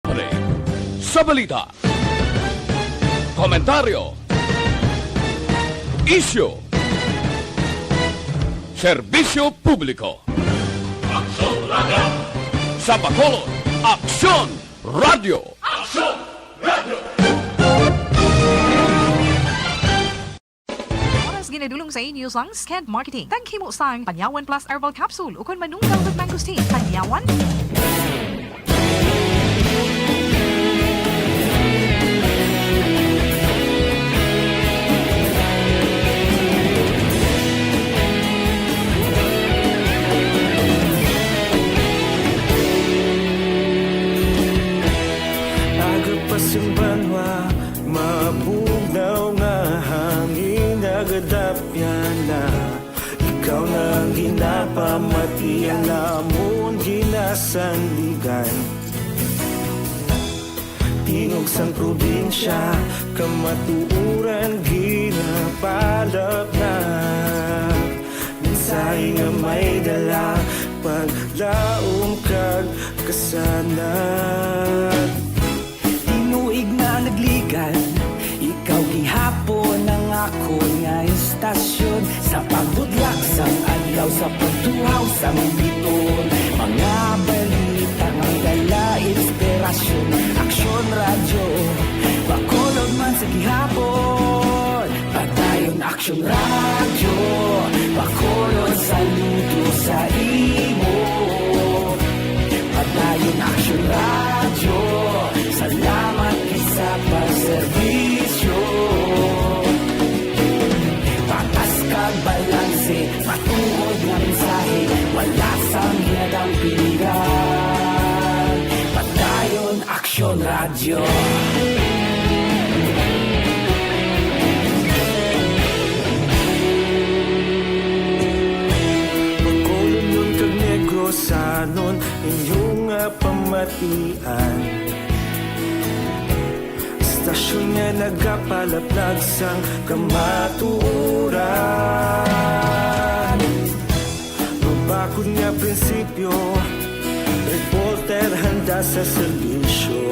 Libre sa balita, komentaryo, isyu, serbisyo publiko. Aksyon Radio! Sa Bacolod, Aksyon Radio! Aksyon Radio! Ginadulong sa inyo sang Sked Marketing. Taghimo sang Panyawan Plus Herbal Capsule ukon manunggal with mangosteen. Panyawan. Agapasang banwa, mabugnaw nga hangin nagadapyan na. Ikaw nang ginapamatian namon ginasandigan. Tingog sang probinsya, kamatuuran ginapalap na. Minsay nga may dala, paglaom kag kasanat. Tinuig na nagligan, ikaw gihapon ang ako nga istasyon. Sa pagbudlak sang adlaw, sa pagtuhaw sang biton. Mga balita nga dala inspirasyon. Aksyon radyo, Bacolod man sa gihapon. Padayon Aksyon radyo, Bacolod saludo sa imo. Padayon Aksyon radyo, salamat sa pagserbisyo. Patas kag balanse, matuod nga mensahe, wala sang hinadang piligan. Padayon Aksyon Radio. Bacolod nun kag Negros sanon inyong pamatian. Stasyon nga nagapalaplag sang kamatuuran. Mabakod nga prinsipyo, reporter handa sa serbisyo.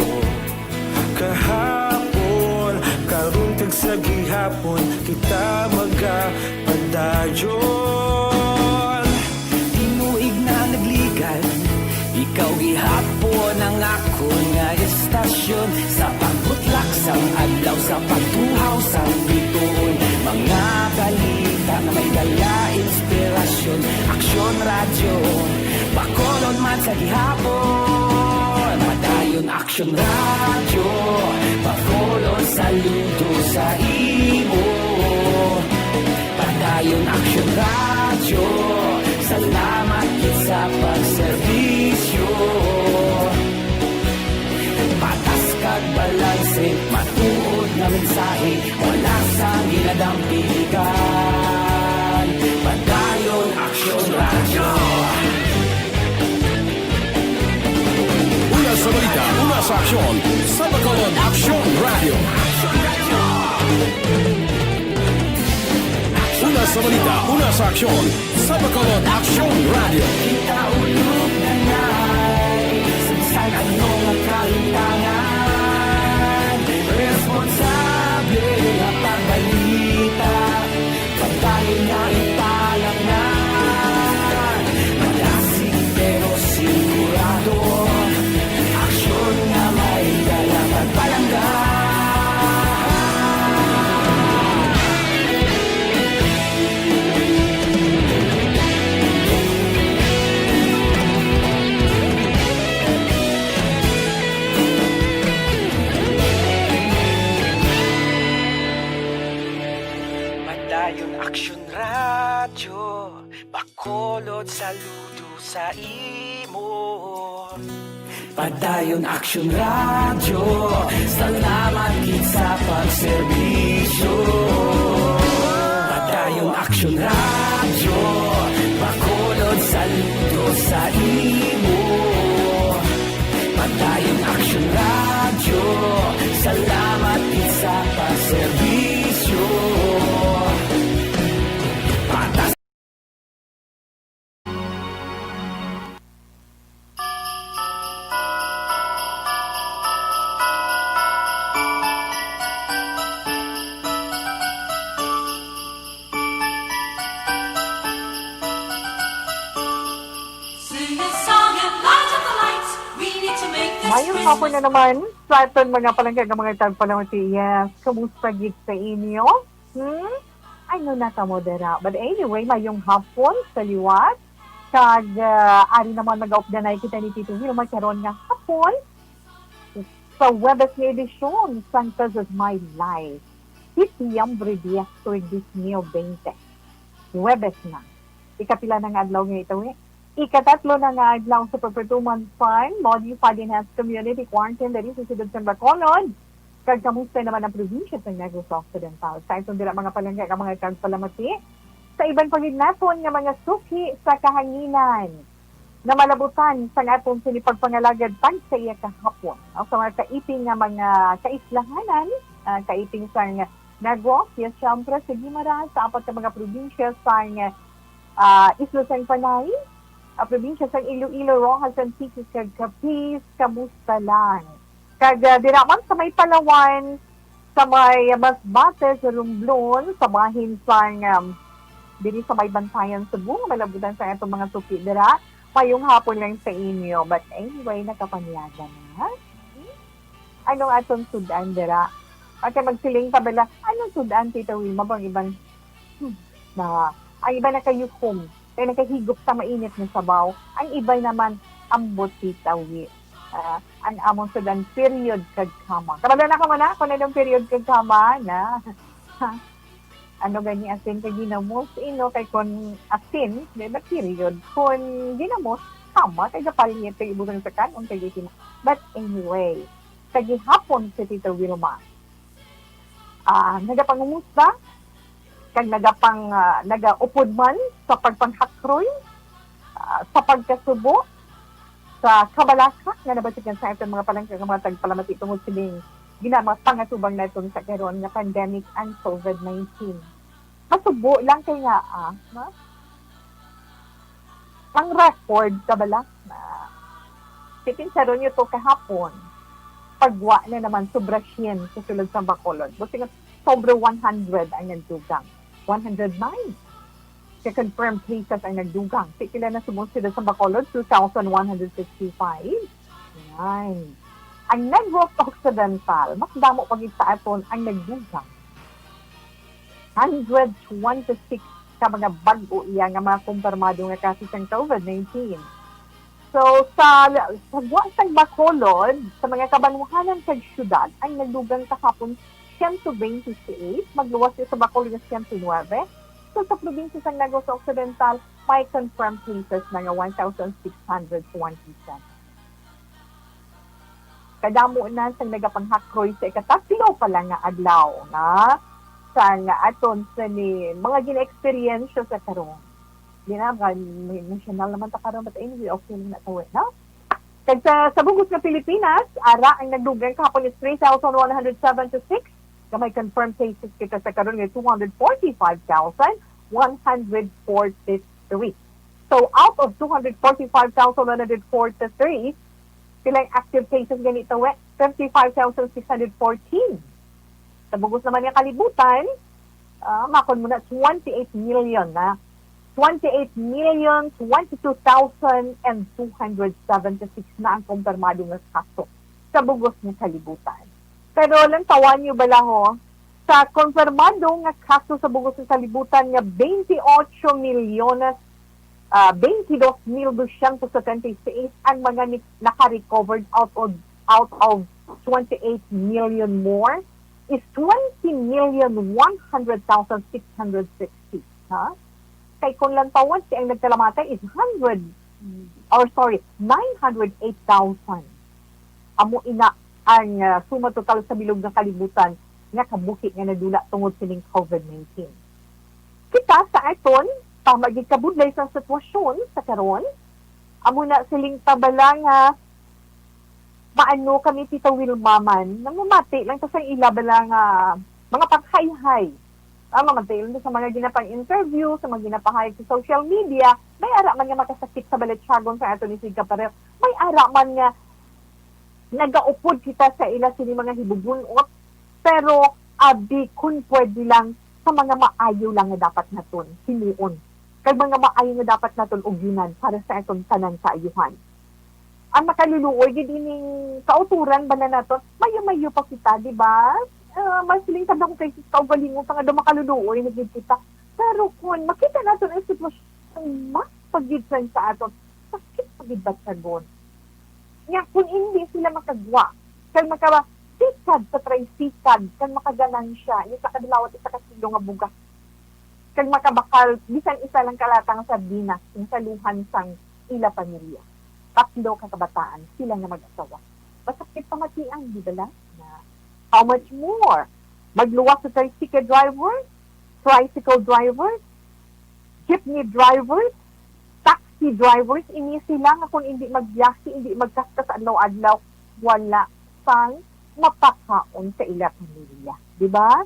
Kahapon, karun kag sa gihapon, kita magapadayon. Tinuig na nagligan, ikaw gihapon ang ako nga istasyon. Sa pagbutlak sang adlaw, sa pagtuhaw sang biton. Mga balita na may dala inspirasyon. Aksyon radyo, Bacolod man sa gihapon. Padayon Aksyon radyo, Bacolod saludo sa imo. Padayon Aksyon radyo, salamat sa pagserbisyo. Patas kag balanse, matuod na mensahe, wala sang ginadang piligan. Padayon Aksyon Radio. Una sa balita, una sa aksyon, sa Bacolod, Aksyon Radio! Una sa balita, una sa aksyon, sa Bacolod, Aksyon Radio! Kita ulog na ngay, sinsan anong ang kalintangan. Responsable ang pagbalita, pagdaling na ipalangan. Malasig pero sigurado, aksyon na may dala pagpalanggan. Padayon Aksyon Radio, Bacolod saludo sa imo. Padayon Aksyon Radio, salamat gid sa pagserbisyo. Padayon Aksyon Radio, Bacolod saludo sa imo. Padayon Aksyon Radio, salamat gid sa pagserbisyo. Patas Mayong hapon na naman sa aton mga palangga ng mga tagpalamati. Yes, kamusta gid sa inyo? Ano na ta mo dera? But anyway, mayong hapon sa liwat. Kag ari naman mag-updanay kita ni Tito Will magkaroon nga hapon sa Webes nga edisyon Santos of My Life. Siyempre diya tuwing 2020. Webes na. Ikapila na nga adlaw nga ito Ikatatlo na nga adlaw sa Perpetuman Farm, Modified Enhanced Community Quarantine dali sa Sidod sa Bacolod. Kag kamusta naman ang probinsya sa Negros Occidental. Sa itong dila mga palangga ang mga kagpalamati. Sa ibang pagignaton nga mga suki sa kahanginan na malabutan sa atong sinipagpangalagad tag sa iya kahapon. O sa mga kaiping nga mga kaislahanan, kaiping sa Negros, yes, siyempre sa Guimaras, sa apat na mga probinsya sa Isla San Panay, probinsya sa Iloilo, Rojas, Antiques, kag Capiz, kamusta lang. Kag diraman sa may Palawan, sa may Masbate, sa Romblon, sa bahin sa diri sa may Bantayan Cebu, malabutan sa itong mga suki dira, mayong hapon lang sa inyo. But anyway, nakapanyaga na. Anong atong sudan dira? Pagka magsiling pa bala, anong sudan, Tita Wilma, bang ibang, ang iba nakayukom, kaya nakahigop sa mainit na sabaw. Ang iba naman, ambot, Tita Wilma. Ang among sudan, period kagkama. Kabala na ka man na, kung anong period kagkama na, ano gani asin kay ginamos kay kon asin di ba period kon ginamos tama kay gapalit kay ibutang sa kanon kay gitin. But anyway, sa gihapon sa Tito Wilma, nagapangumusta kag nagaupod man sa pagpanghakroy, sa pagkasubo sa kabalaka nga nabatikan sa itong mga palangka nga mga tagpalamati tungod sining ginamang pangatubang na itong sa karon nga pandemic and COVID-19. Masubo lang kay nga, ang record ka bala na sipinsaro nyo to kahapon, pagwa na naman sobra 100 sa sulod sa Bacolod. Buti nga sobre 100 ang nagdugang. 109 sa confirmed cases ang nagdugang. Sikila na sumusunod sa Bacolod, 2,165. Yan. Ang Negros Occidental, mas damo pagit sa aton ang nagdugang. 126 ka mga bago iya nga mga kumpirmado nga kaso ng COVID-19. So, sa buwasang Bacolod, sa mga kabanwahanan kag syudad, ang nagdugang kahapon 128, magluwas sa Bacolod na 109. So, sa probinsya sa Negros Occidental, may confirmed cases na nga 1,627. Kadamo na sa nagapanghakroy sa ikatatlo pala nga adlaw na sa nga aton sa ni mga gina-experience sa karon. Di na, national naman ta karon, but anyway, okay lang na tawin, no? Kag sa bugos nga Pilipinas, ara ang nagdugang kahapon is 3,176. Kamay confirmed cases kita sa karon nga 245,143. So out of 245,143, silang active cases ganito, 55,614. Sa bugos naman yung kalibutan, makon mo na 28 million na. 28,022,276 na ang kumpirmado ng kaso sa bugos ng kalibutan. Pero lang tawan nyo ba lang sa kumpirmado ng kaso sa bugos ng kalibutan nga 28 milyones 22,276 ang mga naka-recovered out of 28 million more is 20,100,660. Kay kung lang tawad siya ang nagkalamatay is 908,000. Amo ina ang suma total sa bilog ng kalibutan nga kabuki nga nadula tungod sining COVID-19. Kita sa aton magikabudlay sa sitwasyon sa karon, amo na siling tabala nga maano kami Tita Wilma man, namumati lang sa ila bala nga mga paghayhay. Mamantay lang sa mga ginapang interview, sa mga ginapahay sa social media, may ara man nga makasakit sa baletsyagon sa ato ni Siga Parel. May ara man nga nagaupod kita sa ila sini mga hibubunot, pero abi kun pwede lang sa mga maayo lang nga dapat naton himuon. Kay mga maayo nga dapat naton ugyunan para sa atong tanan sa ayuhan. ang makaluluoy gid ining kauturan ba na naton mayo-mayo pa kita di ba mas siling kada ko kay kaugalingon pa nga do makaluluoy na gid kita pero kung makita naton ang sitwasyon mas pagidsan sa aton sakit pagid ba sagon nga kung hindi sila makagwa kay makasikad sa tricycad kag makaganansya yung sa kadlawat isa ka kilo nga bugas kag makabakal bisan isa lang kalatang sardinas yung saluhan sang ila pamilya 3 ka kabataan, sila na mag-asawa. Masakit pamatian, di ba lang? Na, how much more? Magluwas sa tricycle drivers, jeepney drivers, taxi drivers, ini sila nga kung hindi magbiyahe, hindi magkaskas adlaw-adlaw, wala sang mapakaon sa ila pamilya. Di ba?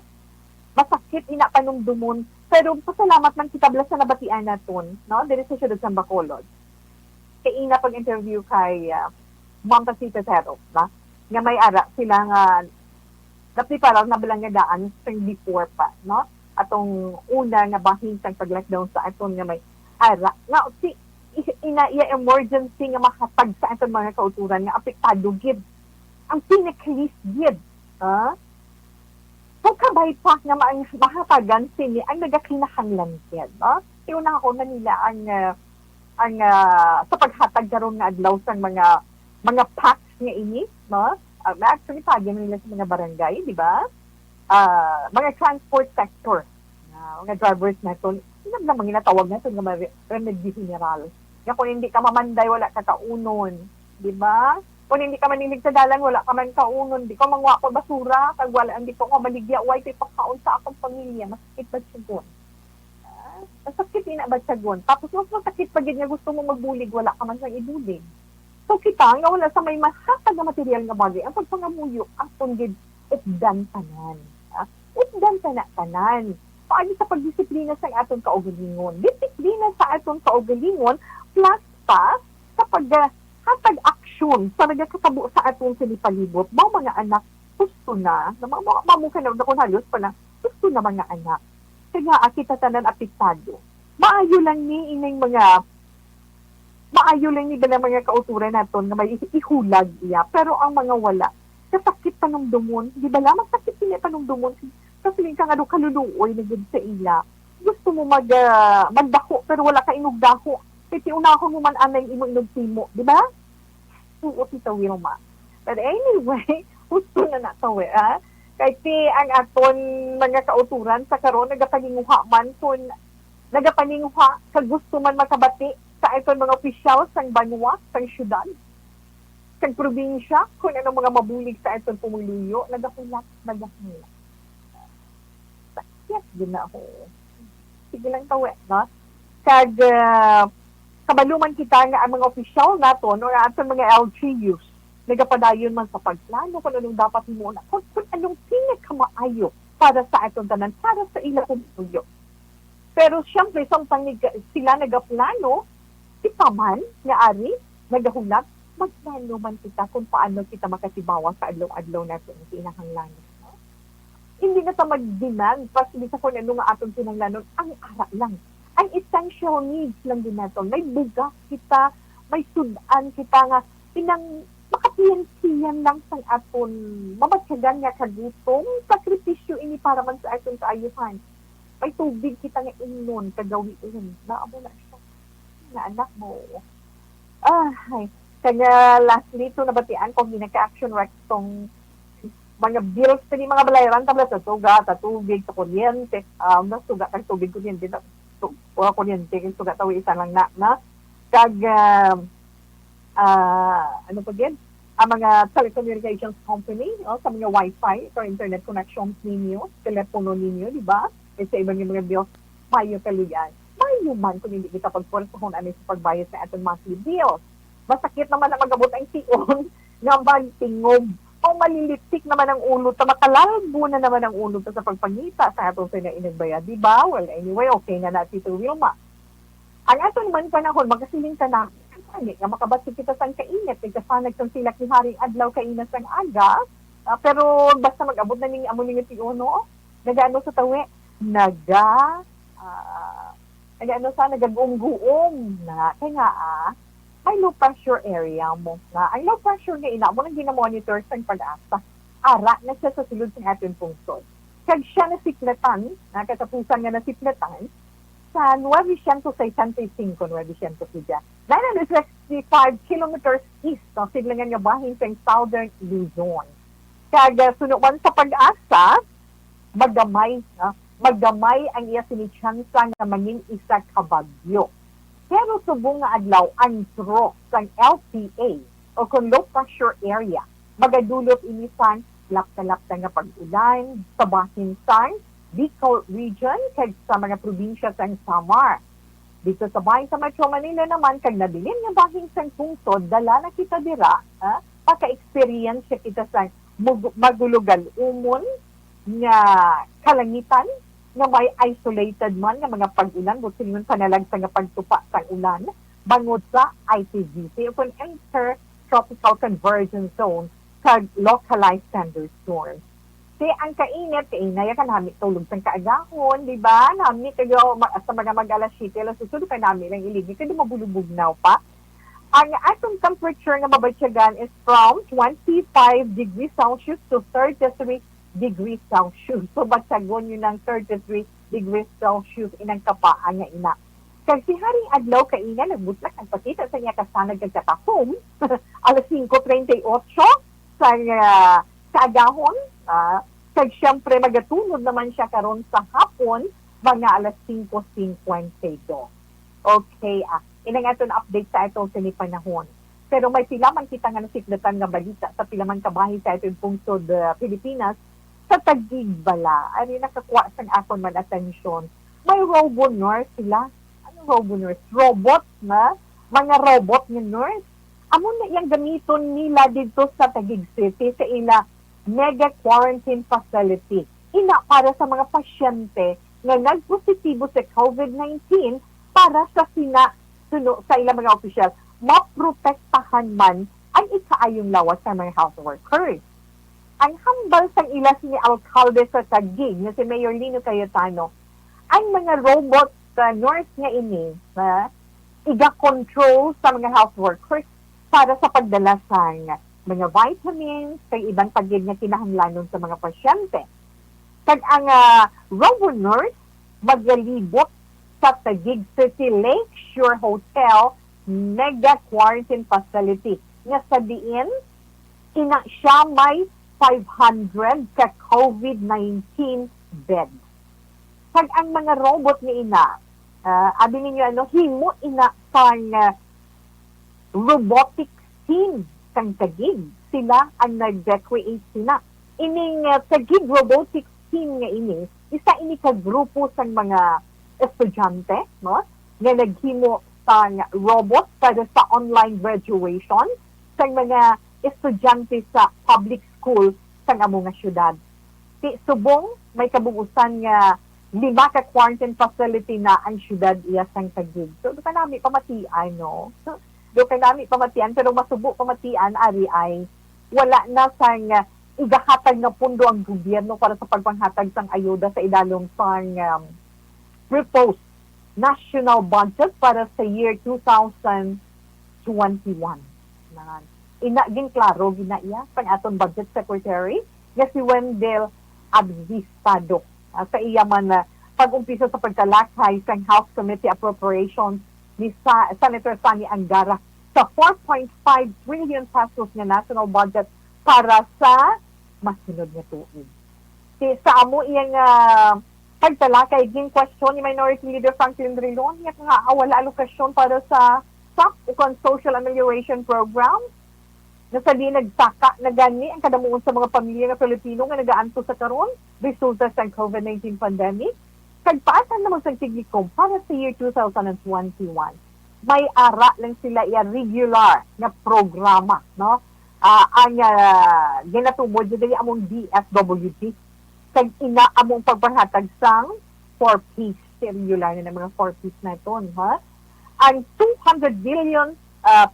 Masakit ina panumdumon, pero pasalamat man kita bala sa nabatian naton, no? Diri sa siyudad sa Bacolod. Kay ina pag-interview kay Ma'am Pasita Tero, ba? Nga may ara sila nga napreparaw na balanggadaan sa before pa, no? Atong una nga bahin sang pag-lockdown sa aton nga may ara. Nga si ina emergency nga makatag sa aton mga kauturan nga apektado gid. Ang pinaka-least gid, ha? Kung kabay pa nga mahatagan sini ang nagakinahanglan gid, no? Iuna ako na nila ang sa paghatag karon nga adlaw sang mga packs nga ini, no? Actually pagyan nila sa mga barangay, di ba? Mga transport sector, mga drivers naton, sino lang mga natawag naton nga remedy general. Nga kung hindi ka mamanday, wala ka kaunon, di ba? Kung hindi ka manilig sa dalan, wala ka man kaunon, di ko mangwa ko basura, kag wala, hindi ko maligya, why kay pagkaon sa akong pamilya, masakit ba siya masakit ina ba sagon. Tapos mas masakit pag nga gusto mo magbulig, wala ka man sang ibulig. So kita nga wala sa may mahatag na material nga bagay, ang pagpangamuyo, ang tunggid, updan tanan. Updan tanan. Paano sa pagdisiplina sa aton kaugalingon? Disiplina sa aton kaugalingon, plus pa sa paghatag aksyon sa nagkatabo sa aton sinipalibot. Mga anak, gusto na mamuka na kung halos pa na, gusto na mga anak. Kaya kita tanan apektado. Maayo lang ni ba mga kauturan naton na may ihulag iya. Pero ang mga wala, kasakit panumdumon, di ba lamang sakit sila panumdumon, kasi ka nga kaluluoy na gud sa ila. Gusto mo magdako, pero wala ka inugdako. Kasi unahon mo man anay imo inugtimo, di ba? Oo, tita Wilma. But anyway, gusto na natawi, ha? Kasi ang aton mga kauturan sa karon nagapaninguha man kung nagapaninguha sa gusto man makabati sa aton mga opisyal sang banwa, sang syudad, sang probinsya, kung ano mga mabulig sa aton pumuluyo, nagahulak. Sakit din na ako. Sige lang tawi, no? Kag kabaluman kita nga ang mga opisyal naton o aton mga LGUs, nagapadayon man sa pagplano kung anong dapat mo na, kung anong pinakamaayo para sa aton tanan, para sa ilang pumuluyo. Pero siyempre, samtang sila nagaplano, kita man, nga ari, nagahulap, magplano man kita kung paano kita makasibawa sa adlaw-adlaw natin ang pinakanglanon. No? Hindi na ta mag-demand, kasi sa kung ano nga aton pinanglanon, ang ara lang. Ang essential needs lang din natin. May bugas kita, may sudan kita nga, makapiyan-piyan lang sa aton mamatyagan nga kagutong sakripisyo ini para man sa aton kaayuhan. May tubig kita nga inon kagawiin. Naamo na siya. Na anak mo. Kaya lastly, ito nabatian kung ginaka-action rex tong mga bills sa mga balayaran tabla sa suga, sa tubig, sa kuryente. Suga kang tubig kuryente. Kuryente, suga tawi isa lang na. Kag ano pa din, ang mga telecommunications company, sa mga wifi, or internet connections ninyo, telepono ninyo, di ba? Sa ibang yung mga bills, mayo kaluyan. Mayo man kung hindi kita pagpursahon ano sa pagbayad sa ating monthly bills. Masakit naman na magabot ang tion nga magtingob o malilitik naman ang ulo ta makalalbo na naman ang ulo ta sa pagpangita sa atong inainagbayad, di ba? Well, anyway, okay na natin ito, Wilma. Ang aton man panahon, magkasiling ka na, nga makabati kita sa kainit, kasanag sang silak ni Haring Adlaw kainas sang aga, pero basta mag-abot na ning amo ning tiono, nagaano sa tawi, nagaguom-guom na, kaya nga may low pressure area mo nga. Ang low pressure nga ina mo nang ginamonitor sa pag-asa. Ara na siya sa sulod ng ating pungsod. Kag siya nasiklatan, katapusan nga nasiklatan, sa 965, 965 kilometers east ng siglangan nga bahin sa southern Luzon. Kag sunuan sa pag-asa, magdamay ang iya sinitsansa nga mangin isa ka bagyo. Pero subong nga adlaw ang trough sang LPA o kung low pressure area, magadulot inisan lapta-lapta nga pag-ulan sa bahin sang Bicol region kag sa mga probinsya sang Samar. Dito sa bahin sa Metro Manila naman kag nabilin nga bahin sang pungsod dala na kita dira paka-experience kita sa magulugal umon nga kalangitan nga may isolated man nga mga pag-ulan busin nun panalag sa nga pagtupa sa ulan bangod sa ITGC o kung Intertropical Convergence Zone kag localized thunderstorms. Ang kainit, kainaya ka namin tulog sa kaagahon, di ba? Namin kayo sa mga mag-alas 7, alas susunod ka namin lang iligid, kayo mabulubugnaw pa. Ang atong temperature nga mabatsyagan is from 25 degrees Celsius to 33 degrees Celsius. So, batsagon yun ng 33 degrees Celsius inang kapaan nga ina. Kasi haring adlaw kaina, nagbutlak ang pakita sa niya kasanag kagkatahom, alas 5:38 sa kaagahon, kag siyempre magatunod naman siya karon sa hapon mga alas 5:52. Okay, inang aton update sa itong sinipanahon. Pero may pilaman kita nga nasiklatan nga balita sa pilaman kabahin sa itong pungsod Pilipinas sa Taguig bala. Ari nakakuha sang akon man atensyon. May robo nurse sila. Anong robo nurse? Robot na mga robot nga nurse. Amo na iyang gamiton nila dito sa Taguig City sa ila mega quarantine facility. Ina para sa mga pasyente nga nagpositibo sa COVID-19 para sa sa ilang mga opisyal maprotektahan man ang ikaayong lawas sa mga health workers. Ang hambal sang ila ni alkalde sa Taguig na si Mayor Lino Cayetano, ang mga robot nurse nga ini iga-control sa mga health workers para sa pagdala sang mga vitamins, kay ibang pagid nga kinahanglanon sa mga pasyente. Kag ang robot nurse magalibot sa Taguig City Lakeshore Hotel Mega Quarantine Facility nga sa diin ina siya may 500 ka COVID-19 bed. Kag ang mga robot ni ina, abi ninyo himo ina sang robotic team sang Taguig. Sila ang nag-create sila. Ining Taguig robotics team nga ini, isa ini ka grupo sang mga estudyante, no? Nga naghimo sang robot para sa online graduation sang mga estudyante sa public school sang among nga syudad. Subong may kabugusan nga 5 ka quarantine facility na ang syudad iya sang Taguig. So, doon ka namin pamatian, no? Doon ka namin pamatian, pero masubo pamatian, ari ay wala na sang igahatag na pundo ang gobyerno para sa pagpanghatag sang ayuda sa idalong sang proposed national budget para sa year 2021. Gin klaro ginaiya pang aton budget secretary nga si Wendell Abdistado sa iya man pag-umpisa sa pagtalakay sa House Committee Appropriations ni Senator Sani Angara sa 4.5 trillion pesos nga national budget para sa masunod nga tuig. Sa amo iyang pagtalakay, ging question ni Minority Leader Franklin Drilon nga wala alokasyon para sa SAP o Social Amelioration Program na sa di nagsaka na gani ang kadamuon sa mga pamilya ng Pilipino nga nagaanto sa karon resulta sa COVID-19 pandemic. Kagpaasan naman sa Tiglicom para sa year 2021. May ara lang sila regular na programa, no? Ang ginatubod dili among DSWD kag ina among pagpanghatag sang 4-piece regular na mga 4-piece na ito, ha? Ang 200 billion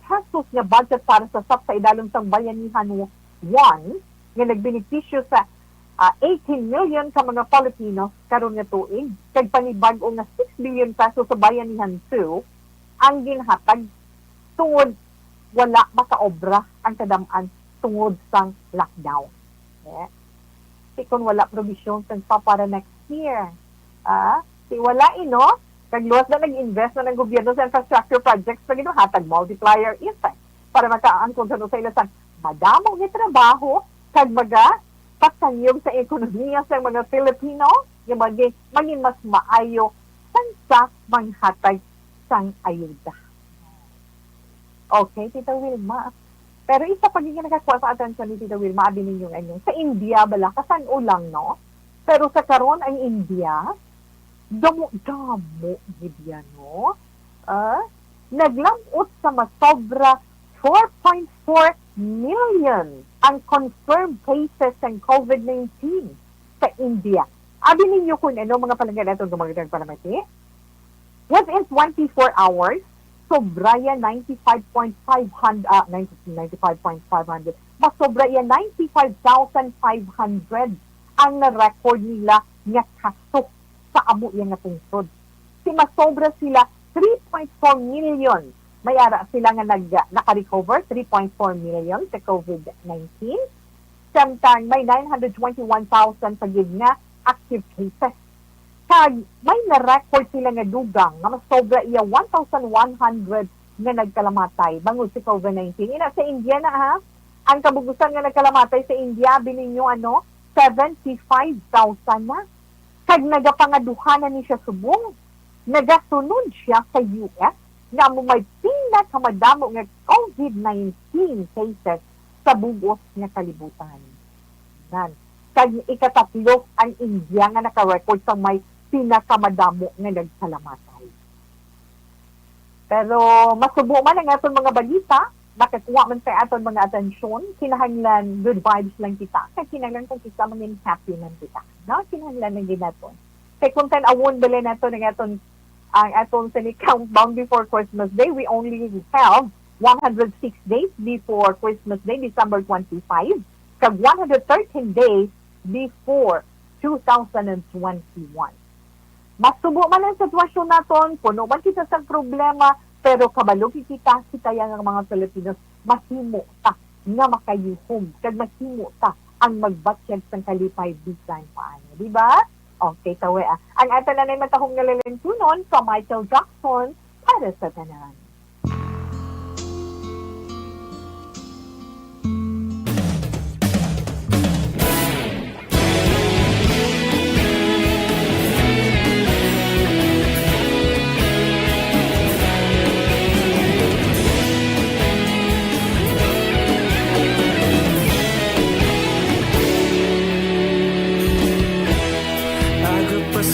pesos nga budget para sa SAP sa idalong sang bayanihan 1 nga nagbenepisyo sa 18 million ka mga Pilipino karon nga tuig kag panibag-o nga 6 billion pesos sa bayanihan 2 ang ginhatag tungod wala makaobra ang kadamaan tungod sang lockdown. Yeah. Si kung wala provision pa para next year. Si wala kag luwas na nag-invest na ng gobyerno sa infrastructure projects pag hatag multiplier effect para makaangkon sa ilasang madamong trabaho kag pagtanyog sa ekonomiya sa mga Filipino yung maging mas maayo sa manghatag sang ayuda. Okay, Tita Wilma. Pero isa pag yung nakakuha sa atensyon ni Tita Wilma, abi ninyo sa India, bala, kasan ulang, no? Pero sa karon ang India, damo, gibya, no? Naglamot sa masobra 4.4 million ang confirmed cases ng COVID-19 sa India. Abi ninyo kung mga palanggan natin gumagandang palamati? Within 24 hours, sobra yan 95.500, masobra yan 95,500 ang na-record nila nga kaso sa amo yan nga tungsod. Si masobra sila 3.4 million. Mayara sila nga naka-recover 3.4 million sa COVID-19. Samtang may 921,000 pagid nga active cases. Kag may na-record sila nga dugang nga masobra iya 1,100 nga nagkalamatay bangod sa COVID-19. Ina sa India na ang kabugusan nga nagkalamatay sa India bininyo 75,000 na. Kag nagapangaduhanan ni siya subong, nagasunod siya sa US nga may pinakamadamo nga COVID-19 cases sa bugos nga kalibutan. Nan. Kag ikatatlo ang India nga naka-record sa may pinakamadamo nga nagkalamatay. Pero masubo man ang aton mga balita, makakuha man sa aton mga atensyon, kinahanglan good vibes lang kita. Kaya kinahanglan kung kita maging happy man kita. No? Kinahanglan na ginaton. Kaya kung tan-awon bala nato ng ang aton sa countdown before Christmas Day, we only have 106 days before Christmas Day, December 25, kag 113 days before 2021. Masubo man ang sitwasyon naton, puno man kita sa problema, pero kabalo kita yan ang mga Filipinos, mahimo ta nga makayuhom, kag mahimo ta ang magbatyag sa kalipay bisan paano. Di ba? Okay, tawe. Ang ato na na matahong nalalentunon sa Michael Jackson para sa tanan.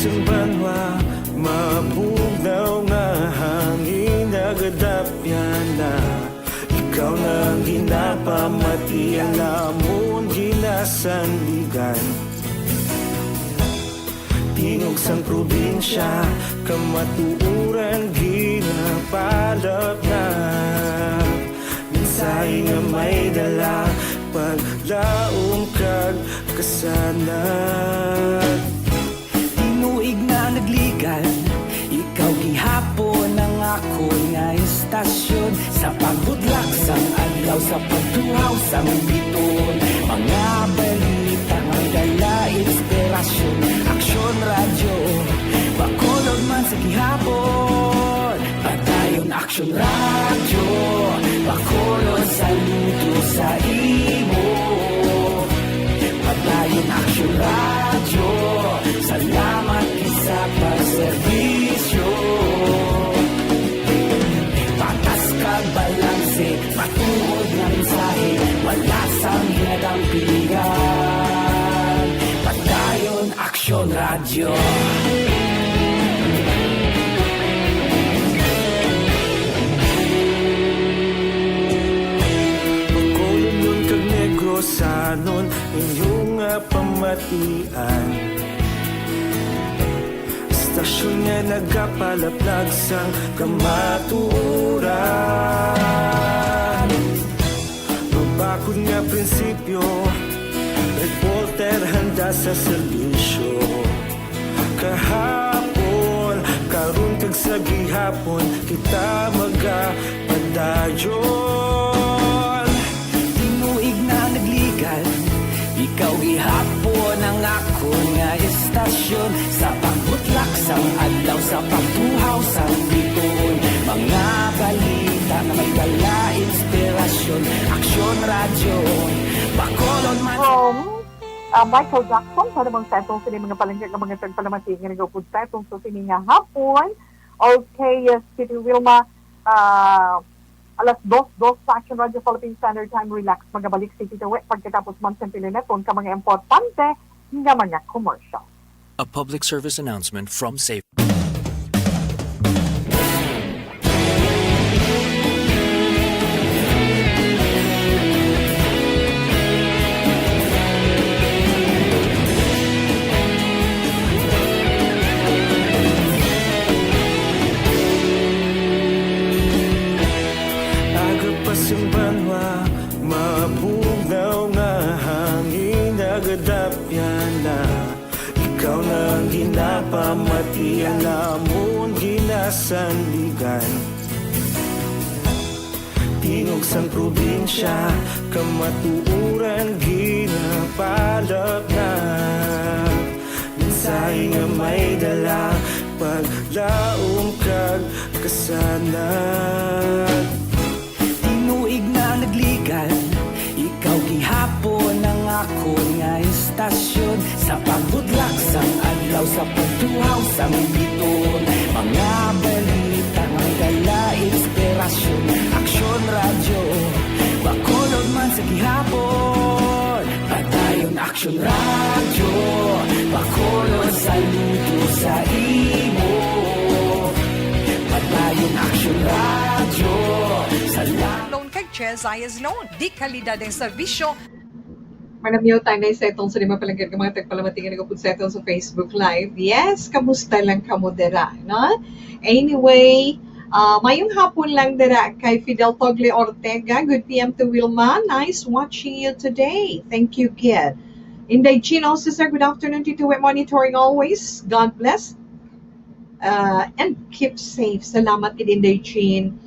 Banwa, mabugnaw nga hangin nagadapyan na ikaw na ginapamati ang lamon ginasandigan tingog sang probinsya kamatuuran ginapalap na minsay nga may dala paglaong kag kasanat tuig na nagligan, ikaw gihapon ang ako nga istasyon sa pagbudlak sang adlaw sa pagtuhaw sa biton mga balita nga dala inspirasyon aksyon radyo bakolog man sa gihapon patayon aksyon radyo bakolog sa luto sa imo patayon aksyon radyo salamat sa pagserbisyo patas ka balanse matuod na mensahe wala sang hinadang pilihan pagdayon aksyon radyo pagkulong nun kag negros sanon inyong pamatian istasyon nga nagkapalaplag sang kamaturan mabakod nga prinsipyo reporter handa sa serbisyo kahapon karun kag sa gihapon kita magapadayong dayon. Tinuig na nagligan, ikaw gihapon ang ako nga estasyon. Sa pagbutlak sang adlaw, sa pagtuhaw sang biton. Mga balita na may dala inspirasyon. Aksyon radyo, Bacolod man. Michael Jackson, para bang sa itong sini mga palengke ng mga tagpalamati nga nagapod sa itong sa sini nga hapon. Okay, yes, City Wilma, alas 2 sa Action Radio Philippine Standard Time, relax, magabalik si Tito Wet pagkatapos man sa pilineton ka mga importante nga mga commercial. A public service announcement from Safe. Simbanwa, mabugnaw nga hangin nagadapyan na. Ikaw na ang ginapamatian namon ginasanligan. Tingog sang probinsya, kamatuuran ginapalap na. Mensahe nga may dala, paglaom kag kasanag. Tinuig na nagligan, ikaw gihapon ang ako nga estasyon. Sa pagbudlak sang adlaw, sa pagtuhaw sang biton. Mga balita nga dala inspirasyon. Aksyon radyo, Bacolod man sa gihapon. Padayon Aksyon radyo, Bacolod saludo sa imo. Padayon Aksyon radyo, salamat. Loan kag Chess Ayers Loan. Di kalidad ang serbisyo. Manamyaw tayo na sa itong sa lima palanggan ng mga tagpalamatingin ng sa itong sa Facebook Live. Yes, kamusta lang kamodera, no? Anyway, mayong hapon lang dera kay Fidel Togle Ortega. Good PM to Wilma. Nice watching you today. Thank you, kid. Inday Chino, sister, good afternoon to you. We're monitoring always. God bless. And keep safe. Salamat kid Inday Chin.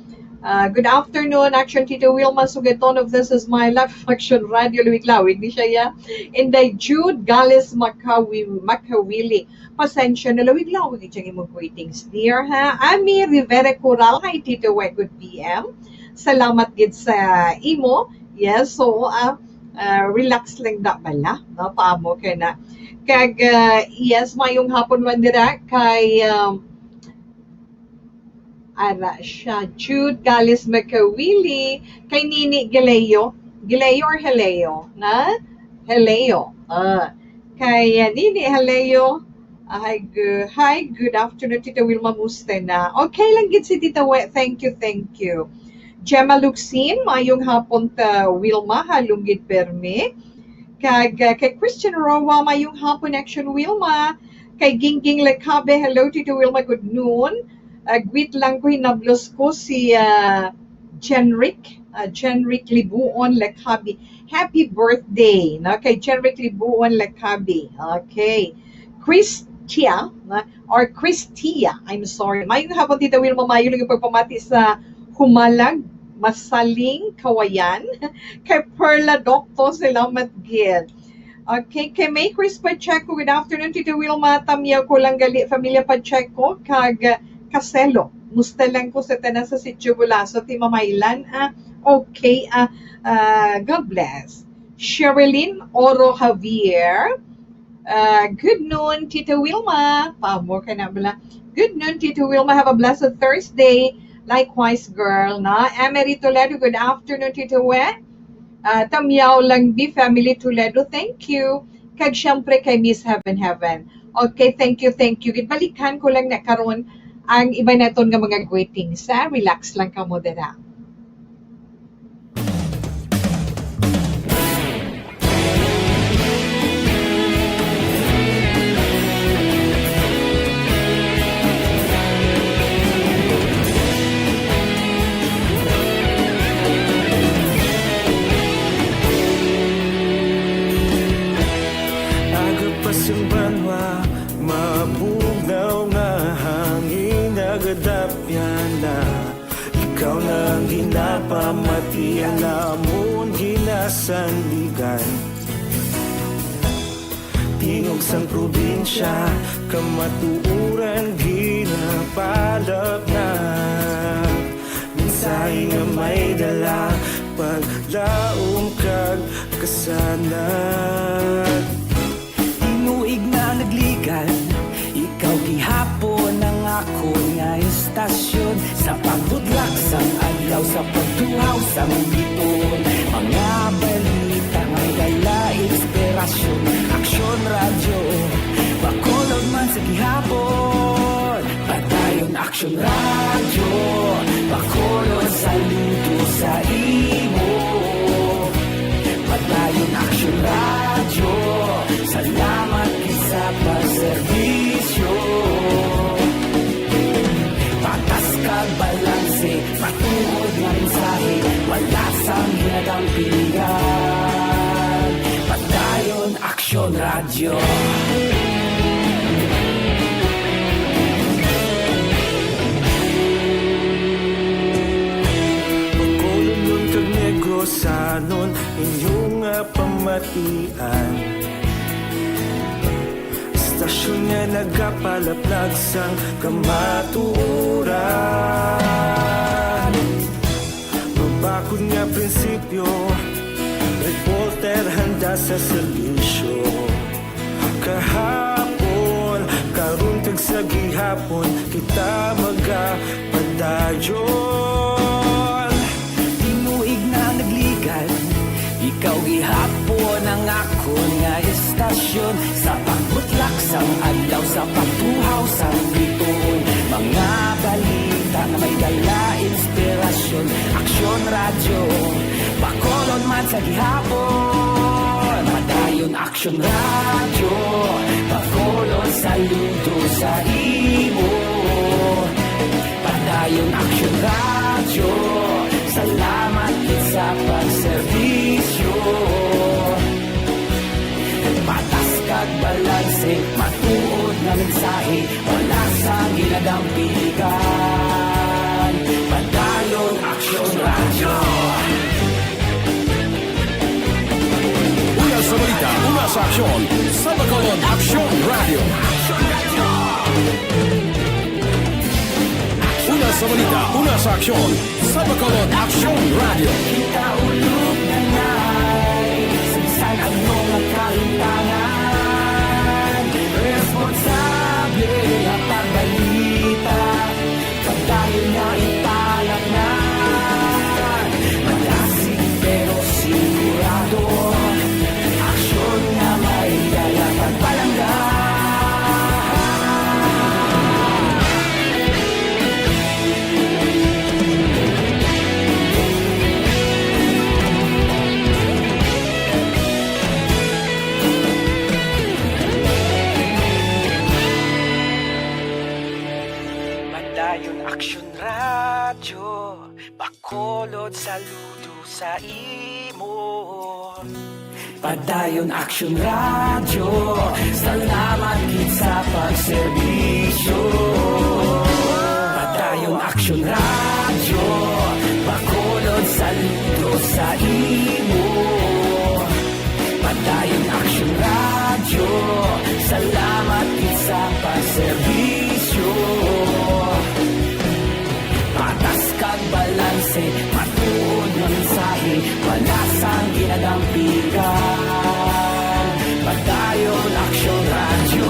Good afternoon, Action Tito Wilma Sugeton of This Is My Life, Action Radio Luwiglawig. Di siya ya. Inday Jude Gales Makawili. Pasensya na luwiglawig itong imong greetings, dear ha. Ami Rivera Coral, hi Tito We, good PM. Salamat gid sa imo. Yes, so relax lang da pala. No, paamo kay na. Kag yes, mayong hapon man dira kay ara siya, Jude Gales Makawili, kay Nini Gileo or Heleo, na? Heleo. Kay Nini Heleo, hi, good afternoon, Tita Wilma, musta na? Okay lang gid si Tita We, thank you. Gemma Luxin, mayong hapon ta Wilma, halunggid permi. Kay Christian Roa, mayong hapon Action Wilma. Kay Gingging Lekabe, hello Tita Wilma, good noon. Gwit lang ko hinablos ko si Jenrick Libuon Lekabi. Happy birthday no? Kay Jenrick Libuon Lekabi. Okay. Christia, I'm sorry. Mayong hapon Tita Wilma, mayo lang yung pagpamati sa Humalag, Masaling, Kawayan. Kay Perla Docto, salamat gid. Okay, kay May Chris Pacheco, good afternoon Tita Wilma, tamyaw ko lang gali, familia Pacheco, kag Kaselo. Musta lang ko sa tanan sa Sitio Bulaso, ti Mamaylan. Okay, God bless. Sherilyn Oro Javier. Good noon, Tita Wilma. Pamo ka na bala. Good noon, Tita Wilma. Have a blessed Thursday. Likewise, girl. Na? Emery Toledo, good afternoon, Tita We. Tamyaw lang bi, family Toledo. Thank you. Kag syempre kay Miss Heaven. Okay, thank you. Balikan ko lang na karon ang iba naton nga mga greetings. Relax lang ka mo dira. Simbanwa, mabugnaw nga hangin nagadapyan na. Ikaw na ang pamati alamon ginasandigan tingog sang probinsya kamatuuran ginapalap na minsay nga may dala paglaong kag kasanag tinuig na nagligan ikaw gihapon ang ako nga istasyon sa pagbudlak sang adlaw sa pagtuhaw sang biton mga balita nga dala inspirasyon aksyon radyo bakolog man sa gihapon padayon aksyon radyo bakolog saludo sa imo padayon aksyon radyo salamat sa pagserbisyo patas kag balanse matuod nga mensahe wala sang hinagang pilihan padayon aksyon radyo pagkolon kag negosanon inyong pamatian istasyon nga nagapalaplag sang kamatuoran mabakod nga prinsipyo reporter handa sa servisyo kahapon karon kag sa gihapon kita magapadayon tinuig na nagligan ikaw gihapon ang ako nga istasyon sa pagbutlak sang adlaw sa pagtuhaw sang biton mga balita na may dala inspirasyon aksyon radyo bakolon man sa gihapon padayon aksyon radyo bakolon saludo sa imo padayon aksyon radyo salamat sa pagserbisyo patas kag balanse matuod nga mensahe wala sang ginagang piligan padayon aksyon radyo Una sa balita, una sa aksyon, sa Bacolod Aksyon Radio. Una sa balita, una sa aksyon, sa Bacolod Aksyon Radio. kita ulog na ngay sinsan ang mga kalintangan responsable ang pagbalita pagdahil na italag na malasig pero sigurado aksyon na may dala pagpalangga Padayon aksyon radyo bakolod saludo sa imo padayon aksyon radyo salamat gid sa pagserbisyo padayon aksyon radyo bakolod saludo sa imo padayon aksyon radyo salamat gid sa pagserbisyo patas kag balanse matuod nga mensahe wala sang ginadampigan padayon aksyon radyo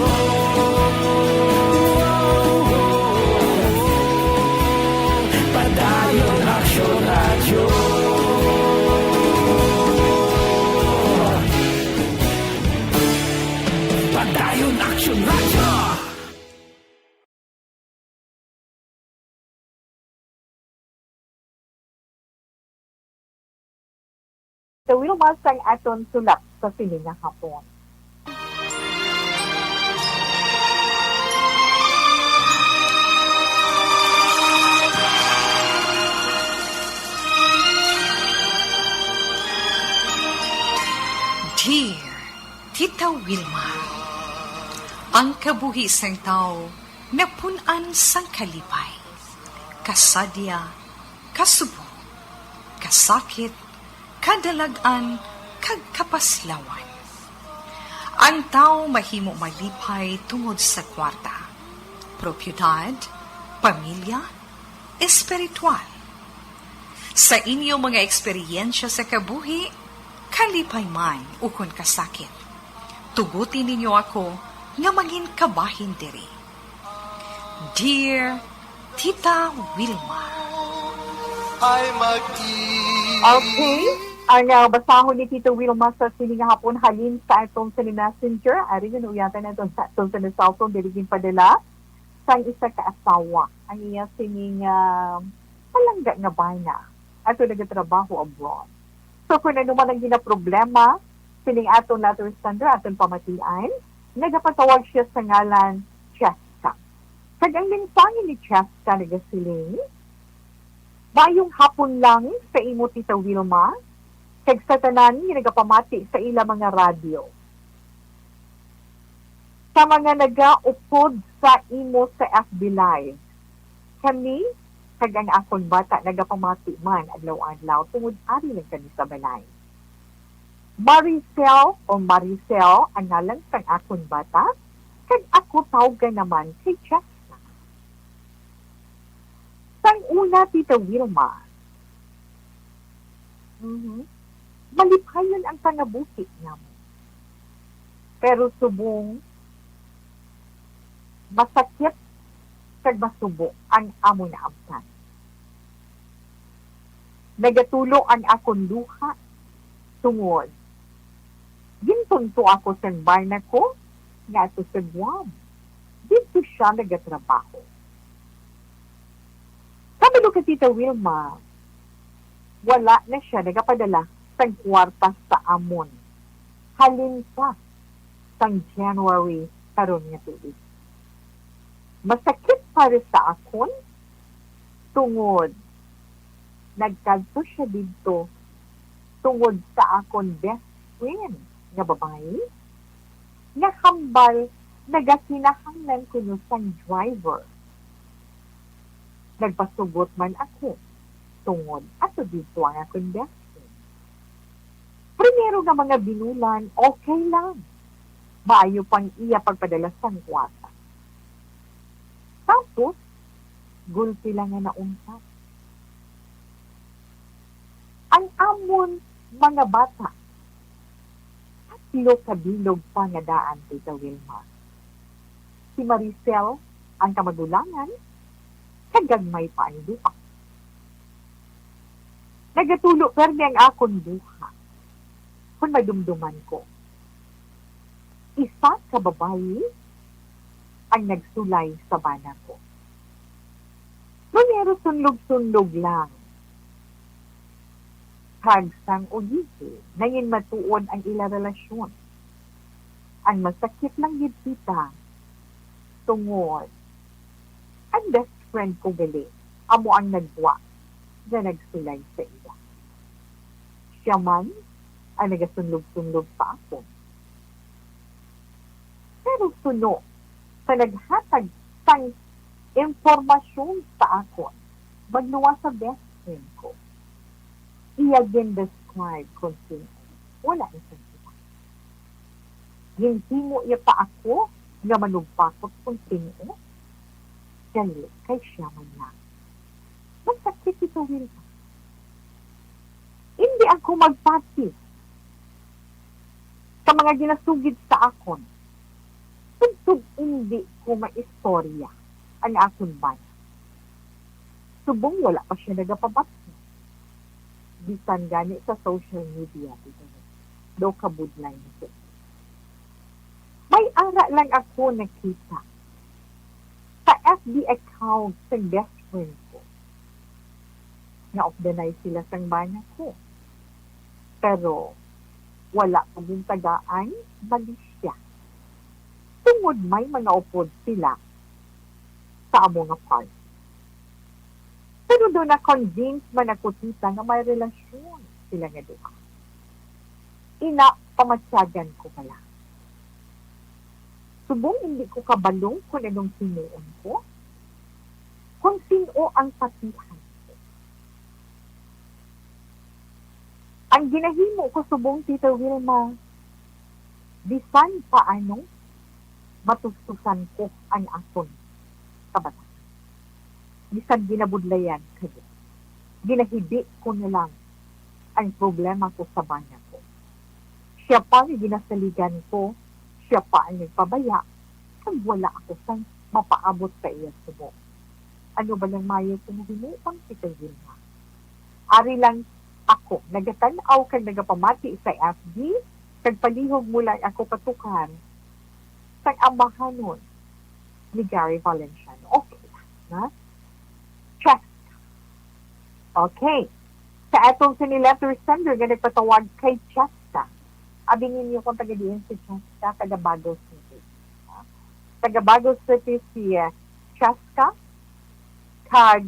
padayon aksyon radyo padayon aksyon radyo Sa Will Mustang aton sulak sa sining nga hapon. Dear Tita Wilma, ang kabuhi sang tao napunan sang kalipay, kasadya, kasubo, kasakit, kadalagan, kag kapaslawan. Ang tao mahimo malipay tungod sa kwarta, propiedad, pamilya, espiritual. Sa inyo mga eksperyensya sa kabuhi, kalipay man ukon kasakit. Tugutin ninyo ako nga maging kabahin diri. Dear Tita Wilma. Okay. Ang basahon ni Tito Wilma sa sining hapon halin sa atong sa messenger. Ari nga uyatan na itong sa atong sa cellphone diligin padala sa isa ka asawa. Ang iya sining palangga nga bana. Ato nagatrabaho abroad. So kung ano man ang ginaproblema, sining atong letter sender, atong pamatian, nagapatawag siya sa ngalan Cheska. Kag ang mensahe ni Cheska nagasiling, bayong hapon lang sa imo Tita Wilma, kag sa tanan nga nagapamati sa ila mga radyo. Sa mga nagaupod sa imo sa FB Live, kami, kag ang akong bata nagapamati man adlaw-adlaw tungod ari lang kami sa balay. Maricel ang ngalan sang akong bata, kag ako tawgan naman kay Cheska. Sang una, Tita Wilma, malipayan ang pangabuti niya mo. Pero subong, masakit kag masubo ang amo na abtan. Nagatulo ang akong duha tungod. Gintunto ako sa barna ko nga ato sa Guam. Dito siya nagatrabaho. Sabi ko kay Tita Wilma, wala na siya nagapadala sa kwarta sa amon. Halin pa sang January karon nga tuig. Masakit para sa akon tungod nagkanto siya dito tungod sa akon best friend nga babae nga hambal nagakinahanglan kuno sang driver. Nagpasugot man ako tungod ato dito ang akong best friend. Primero nga mga binulan, okay lang. Maayo pang iya pagpadala sang kwarta. Tapos, gulpi lang nga naunta. Ang amon mga bata, tatlo kabilog pa nga daan, Tita Wilma. Si Maricel, ang kamagulangan, kagagmay pa ang duha. Nagatulo permi ang akong duha. Kung madumduman ko. Isa ka babae ang nagsulay sa bana ko. Ngunero sunlog-sunlog lang. Hagsang ulihi, nangin matuon ang ila relasyon. Ang masakit lang yun kita, tungod. Ang best friend ko gali, amo ang nagwa na nagsulay sa ila. Siya man, ang nagasunlog-sunlog pa ako. Pero suno, sa naghatag sang impormasyon sa ako, magluwa sa best friend ko. Iya describe kung sino. Wala isang kita. Hindi mo iya pa ako nga manugpakot kung sino. Dali, kay siya man lang. Magsakit ito, Wilma. Hindi ako magpati sa mga ginasugid sa akon. Tugtog hindi ko maistorya ang akong bana. Subong wala pa siya nagapabati. Bisan gani sa social media. Do kabudlay na siya. May ara lang ako nakita sa FB account sa best friend ko. Na-off-deny sila sa bana ko. Pero wala pa din tagaan, mali siya. Tungod may mga upod sila sa amo nga part. Pero doon na-convince man ako tita nga may relasyon sila nga duha. Pamatsyagan ko pala. Subong hindi ko kabalong kung anong sinuon ko, kung sino ang patihan ko. Ang ginahimo ko subong Tita Wilma, bisan paano matustusan ko ang aton kabataan. Bisan ginabudlayan kayo. Ginahibi ko na lang ang problema ko sa bana ko. Siya pa ang ginasaligan ko, siya pa ang nagpabaya, kung wala ako sa mapaabot sa iya sumo. Ano ba lang mayo ko na hinupang Tita Wilma? Ari lang ako, nagatanaw kag nagapamati sa FB, kag palihog mula ako patukan sa amahanon ni Gary Valenciano. Okay na? Check. Okay. Sa atong siniletter sender, ganit patawag kay Cheska. Abingin niyo kung taga-diin si Cheska, taga Bago City. Taga Bago City si Cheska, kag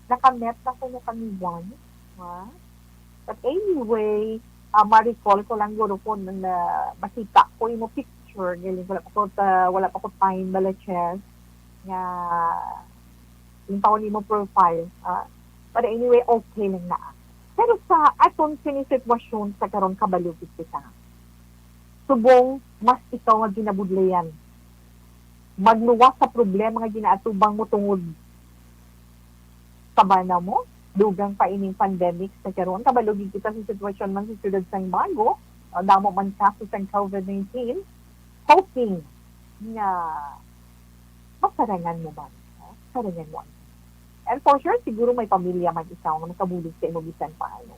nakamet na ko na kami one. But anyway, ma-recall ko lang guro po na makita ko yung picture. Galing, wala pa ko time bala chess nga yung taon mo profile. But anyway, okay lang na. Pero sa atong sinisitwasyon sa karon kabalugit kita, subong mas ikaw nga ginabudlayan. Magluwas sa problema nga ginaatubang mo tungod sa bana mo, dugang pa ining pandemic sa karon kabalugit kita sa sitwasyon man sa siyudad sang Bago, damo man kaso sang COVID-19, hoping nga masarangan mo ba? Sarangan mo. And for sure, siguro may pamilya man isaw na makabulog sa imo bisan paano.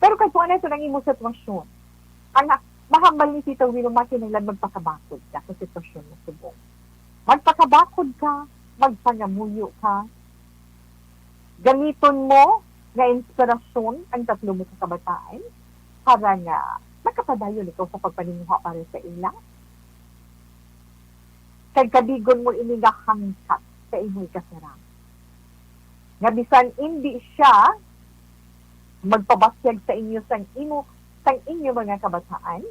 Pero kung ano ito nang imo sitwasyon, ang mahambal ni Tita Wilma kinailan magpakabakod ka sa sitwasyon mo subong. Magpakabakod ka, magpangamuyo ka, gamiton mo na inspirasyon ang tatlo mo sa kabataan para nga makapadayon ikaw sa pagpaninguha para sa ila. Kag kabigon mo inigahangkat sa imo'y kasarang. Nga bisan hindi siya magpabasyag sa inyo sang inyo mga kabataan,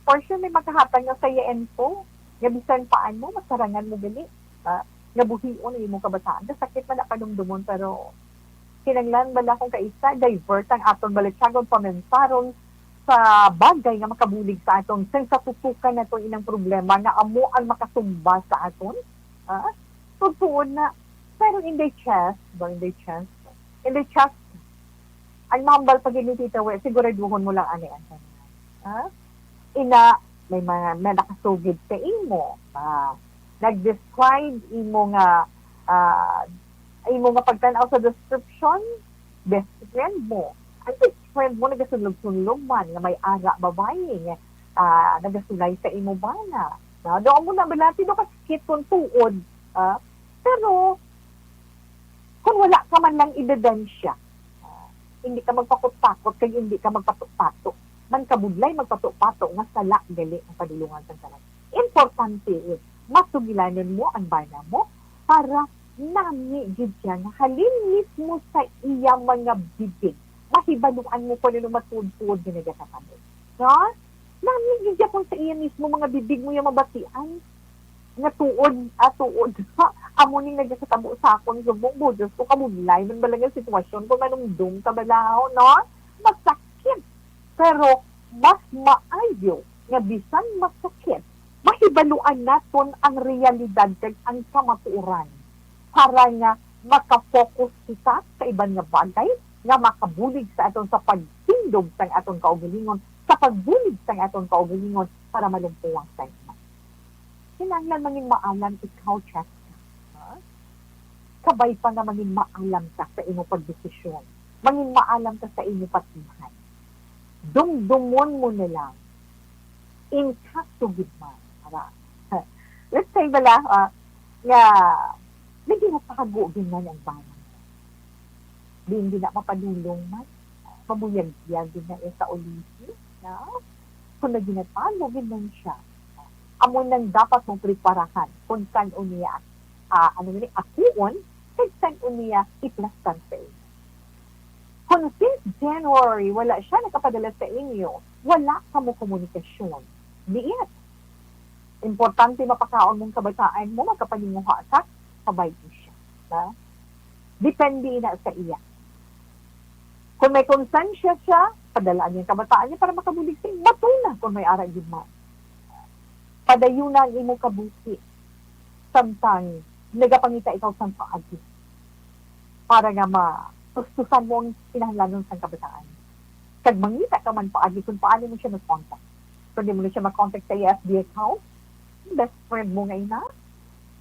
for sure may makahatag nga sa iyan po, nga bisan paan mo, masarangan mo gali, nga buhion na imong kabataan. Sakit man na panumdumon, pero kinanglan bala kong kaisa, divert ang aton balitsagon pamensaron sa bagay nga makabulig sa aton, sen sa tutukan na itong inang problema, nga amo ang makasumba sa aton. Tutuon na, pero in the chest, ang mahambal pag initita, siguraduhon mo lang ano. May mga nakasugid sa imo. Nag-describe imo nga pagtanaw sa description, best friend mo. Ang best friend mo, nagasunlog-sunlog man, nga may ara babae, nagasulay sa imo bana. Doon mo na balati, doon kaskit kung tuod. Pero, kung wala ka man lang ebidensya, hindi ka magpakot-pakot, kaya hindi ka magpatok-patok, man kabudlay magpatok-patok, nga sala gali ang padulungan sa salat. Importante is, masugilanan mo ang bana mo para nami gid siya nga halin mismo sa iya mga bibig. Mahibaluan mo ko nino matud-tud ginagatapan mo. No? Nami gid siya kung sa iya mismo mga bibig mo yung mabatian. Nga tuod. Amo ning nagasatabo sa akong subong budos ko kamudlay man balagang sitwasyon kung manumdum ka balaw, no? Masakit. Pero mas maayo nga bisan masakit, mahibaluan naton ang realidad kag ang kamatuoran para nga makafocus kita sa iban nga bagay nga makabulig sa aton sa pagtindog sa aton kaugalingon, sa pagbulig sa aton kaugalingon para malumpuang sa iman. Kinahanglan mangin maalam ikaw, Cheska. Kabay pa na mangin maalam ka sa imo pagdesisyon. Mangin maalam ka sa imo patihan. Dumdumon mo na lang. In kaso gitman. Let's say bala, nga, hindi mo pakagugin na ang bayan. Hindi na mapadulong man. Pabuyag-yag din na sa ulisi. Kung naginatan mo, ganyan siya. Amo nang dapat mong preparahan kung saan uniya akuon, kung saan uniya iplastan sa inyo. Kung since January, wala siya nakapadala sa inyo, wala ka mo komunikasyon. Diit. Importante mapakaon mong kabataan mo, magkapaninguha sa kabay siya. Depende na sa iya. Kung may konsensya siya, padalaan niya yung kabataan niya para makabulig sa matuna kung may ara yun man. Padayuna ang imo kabuti. Samtang nagapangita ikaw sa paagi. Para nga tustusan mo ang pinahalanon sa kabataan. Kag mangita ka man paagi kung paano mo siya mag-contact. Kung di mo na siya mag-contact sa FB account, best friend mo ngayon na,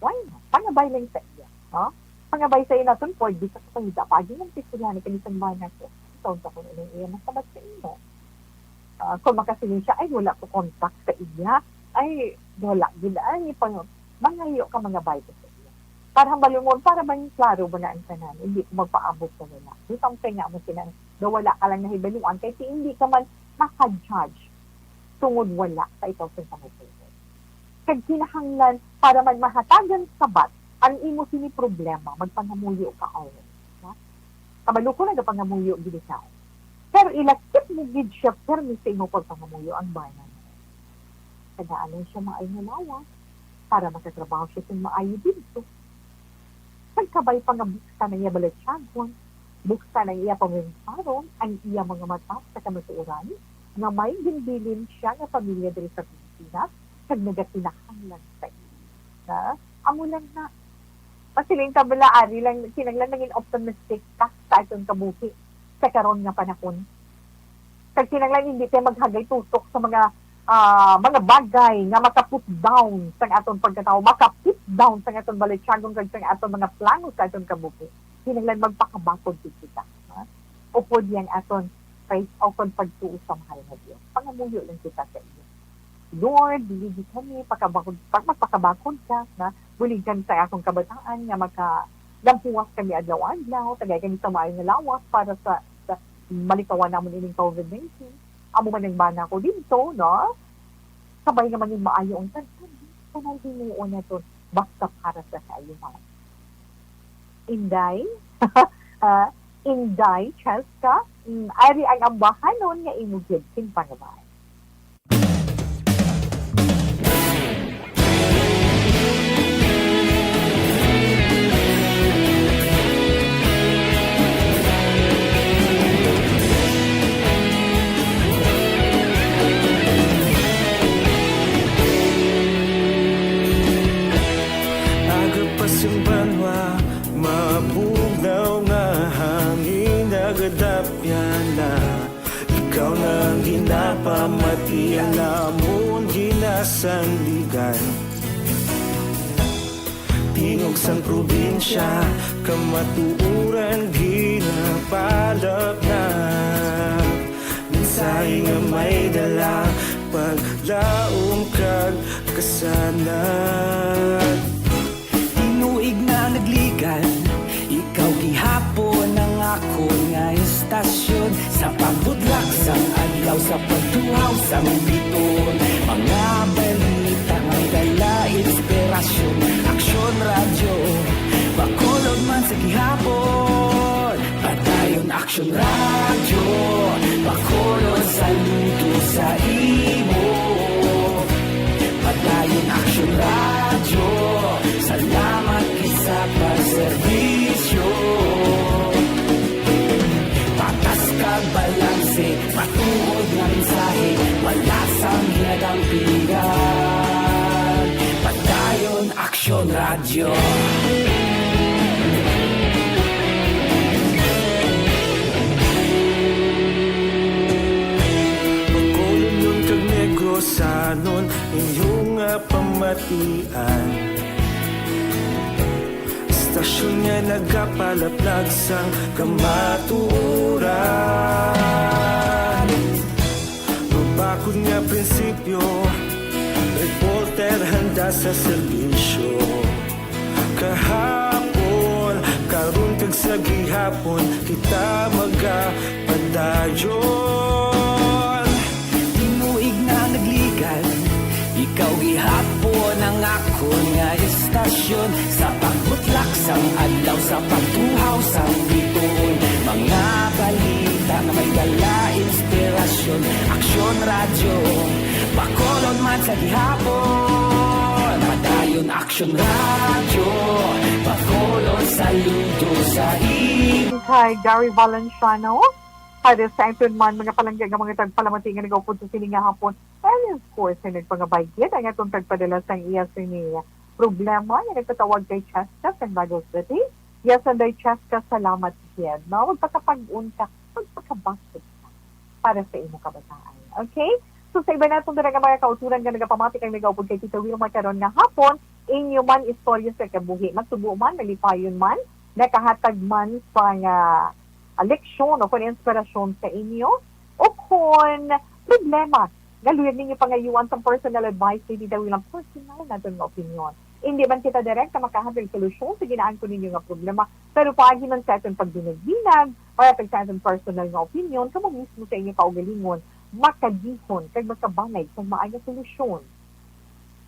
why not? Pangabay lang sa iya. No? Pangabay sa iya natin, for di ka sa pangita paagi ng piskulan ni kanisang bayan ko. Ikaw sa kung ilang iya masabat sa iyo. Kung makasilin siya, ay wala ko contact sa iya. Ay, wala. Gilaan, mangayo ka mga bayto sa iya. Para balungon, para ba yung klaro ba na ang tanan? Hindi ko magpaabot sa wala. Dito ang kanya mo silang, wala ka lang nahibaluan, kasi hindi ka man makajudge tungod wala sa ikaw sa pangitulog. Kag kinahanglan, para man mahatagan sabat, ang imo sini problema, magpangamuyo ka always. Kabalo ko na pangamuyo gid siya. Pero ilakip mo gid siya permi sa imo pagpangamuyo ang bayan. Kadaanan siya maayo nga lawas para makatrabaho siya sa maayo dito. Pagkabay pa nga buksan na iya balatsyagon, buksan na iya pamimsaron, ang iya mga mata sa kamatuuran, nga may ginbilin siya nga pamilya diri sa Pilipinas, kag nagatinahanglan sa iya. Amo lang na pasiling kabalaari lang, kinaglan naging optimistic ka sa atong kabuhi sa karon nga panahon. Kag kinaglan hindi tayo maghagay tutok sa mga bagay nga maka-put down sa atong pagkatao, maka-put down sa atong balitsyagon kag sa atong mga plano sa atong kabuhi. Kinaglan magpakabakod kita. Upod yan atong faith o kung pagtuo sa mahal na Diyos. Pangamuyo lang kita sa iyo. Lord, biligi kami, magpakabakod ka, na buligan sa akong kabataan, nga magkalampuwas kami adlaw-adlaw, tagay kami sa maayo nga lawas para sa malikawan naman ining COVID-19. Amo man ang bana ko dito, no? Sabay naman yung maayo ang tansan. Kanay hinuo na ito, basta para sa kayo, ha? Inday, Inday, Cheska, ari ang ambahan noon nga imugid king pangabay. Simbanwa, mabugnaw nga hangin nagadapyan na ikaw nang ginapamatian namon ginasanligan. Tingog sang probinsya, kamatuuran ginapalap na mensahe nga may dala paglaom kag kasanan. Tinuig na nagligan, ikaw gihapon ang ako nga istasyon. Sa pagbudlak sang adlaw, sa pagtuhaw sang biton, mga balita nga dala inspirasyon. Aksyon radyo, bakolod man sa gihapon. Padayon aksyon radyo, bakolod saludo sa imo. Padayon aksyon radyo, salamat sa pagserbisyo. Patas kag balanse, matuod nga mensahe, wala sang ginagampingan. Padayon aksyon radyo. Pagkulong nun kag negosanon, inyong pamatian. Istasyon nga nagapalaplag sang kamatuuran. Mabakod nga prinsipyo, reporter handa sa serbisyo. Kahapon, karon kag sa gihapon, kita magapadayon. Tinuig na nagligan, ikaw gihapon ang ako nga istasyon. Sa pagbutlak sang adlaw, sa pagtuhaw sang biton, mga balita na may dala inspirasyon. Aksyon radyo, bakolod man sa gihapon. Padayon aksyon radyo, bakolod saludo sa iyo. Kay Gary Valenciano, para sa aton man mga palangga nga mga tagpalamati nga nagawpod sa sini nga hapon. And of course, ay nagpangabayad ang atong tagpadala sa iya niya. Problema, yung nagtatawag kay Cheska sa Bagos City. Yes, and ay Cheska, salamat yan. No? Magpakapag-unta, magpakabastos ka para sa imo kabataan. Okay? So sa iba natong dala nga mga kauturan nga nagapamatik ang nagawpod kay Tito Wilma karon nga hapon, inyo man istorya sa kabuhi. Masubo man, malipayon man, nakahatag man sa leksyon o kung inspirasyon sa inyo, o kung problema, galuyan ninyo pangayuan sa personal advice, hindi daw ilang personal na doon nga opinion. Hindi man kita direct na makahatag solusyon sa ginaan ko ninyo nga problema, pero paagi man sa ating pagdinag-dinag, o sa ating personal nga opinion, kamo mismo sa inyo kaugalingon, makadihon, kag makabanay, kung maayong solusyon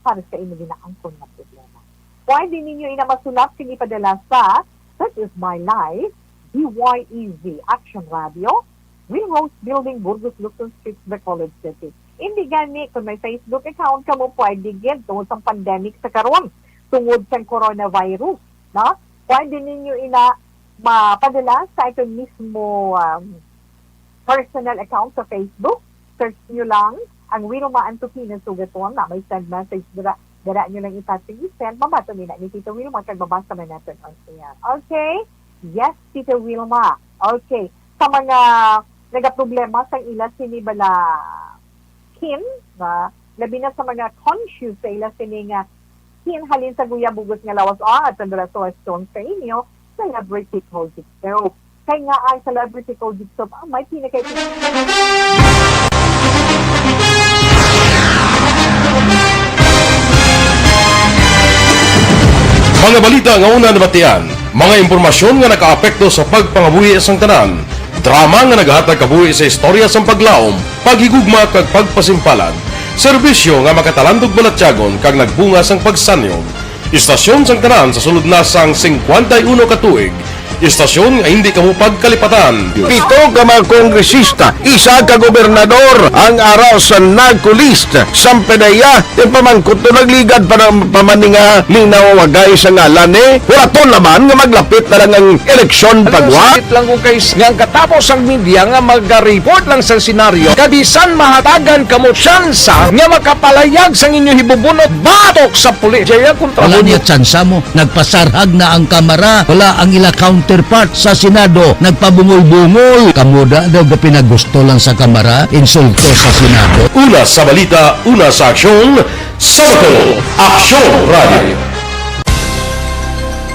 para sa inyo ginaangkon nga problema. Pwede ninyo inamasulat kung ipadala sa That Is My Life, DYEZ Action Radio, Green Rose Building, Burgos, Luzon Street, Bacolod City. Hindi gani, kung may Facebook account ka mo, pwede gid tungod sa pandemic sa karon, tungod sa coronavirus. No? Pwede ninyo mapadala sa ito mismo personal account sa Facebook. Search nyo lang ang Wilma Antokina Sugaton na may send message dira nyo lang itating i-send. Mabato nila ni Tito Wilma kag babasa man natin on air. Okay? Yes, Tito Wilma. Okay. Sa mga nagaproblema sa ila sinibala kin, labi na sa mga conscious sa ila sini nga kin halin sa Guya Bugos nga lawas at andra so stone sa inyo, celebrity code so. Kaya nga ang celebrity code so may pinakay Mga balita nga una nabatian, mga impormasyon nga nakaapekto sa pagpangabuhi sang tanan, drama nga nagahatag kabuhi sa istorya sang paglaom, paghigugma kag pagpasimpalan, serbisyo nga makatalandog balatyagon kag nagbunga sang pagsanyog, istasyon sang tanan sa sulod na sang 51 ka tuig, istasyon nga hindi kamo pagkalipatan. Pito ka mga kongresista, isa ka gobernador ang araw sa nagkulist sa pedaya yung pamangkot to nagligad para pamaninga linaw wagay sa ngalan wala naman nga maglapit na lang ang eleksyon pagwa. Sakit lang ko guys nga katapos ang media nga mag-report lang sa senaryo kabisan mahatagan kamo tsansa nga makapalayag sa inyo hibubunot batok sa pulis. Jaya kontra wala niya tsansa mo, nagpasarhag na ang kamara, wala ang ila counterpart sa Senado, nagpabungol-bungol. Kamuda daw pinagusto lang sa kamara, insulto sa Senado. Una sa balita, una sa aksyon, Sabado, Aksyon Radio.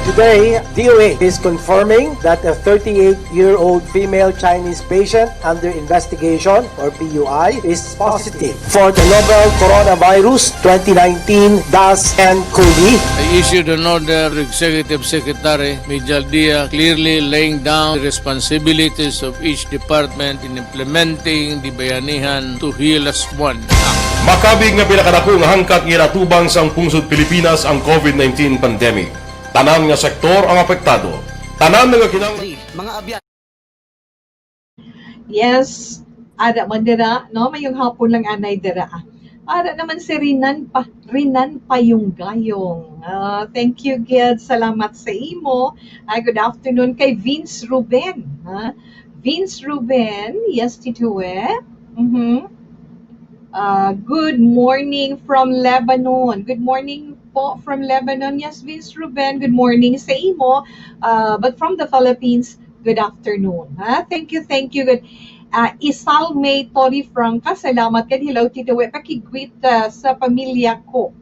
Today, DOA is confirming that a 38-year-old female Chinese patient under investigation, or PUI, is positive for the novel coronavirus 2019-nCoV. I issued an order to Executive Secretary Mijal Dia clearly laying down the responsibilities of each department in implementing the Bayanihan to Heal as One Act. Makabig nga pinakadako nga hangkat nga natubang sang pungsod Pilipinas ang COVID-19 pandemic. Tanan nga sektor ang apektado. Tanan nga mga abyan. Yes, ada man dira, no? Mayong hapon lang anay dira. Ada naman si Rinan pa yung gayong. Thank you, Gid. Salamat sa imo. Good afternoon kay Vince Ruben. Vince Ruben, yes, Tito good morning from Lebanon. Good morning po from Lebanon. Yes, Vince Ruben, good morning sa imo. But from the Philippines, good afternoon. Thank you. Good. Isal May Tori Franca, salamat ka. Hello, Tito We. Pakigwit sa pamilya ko.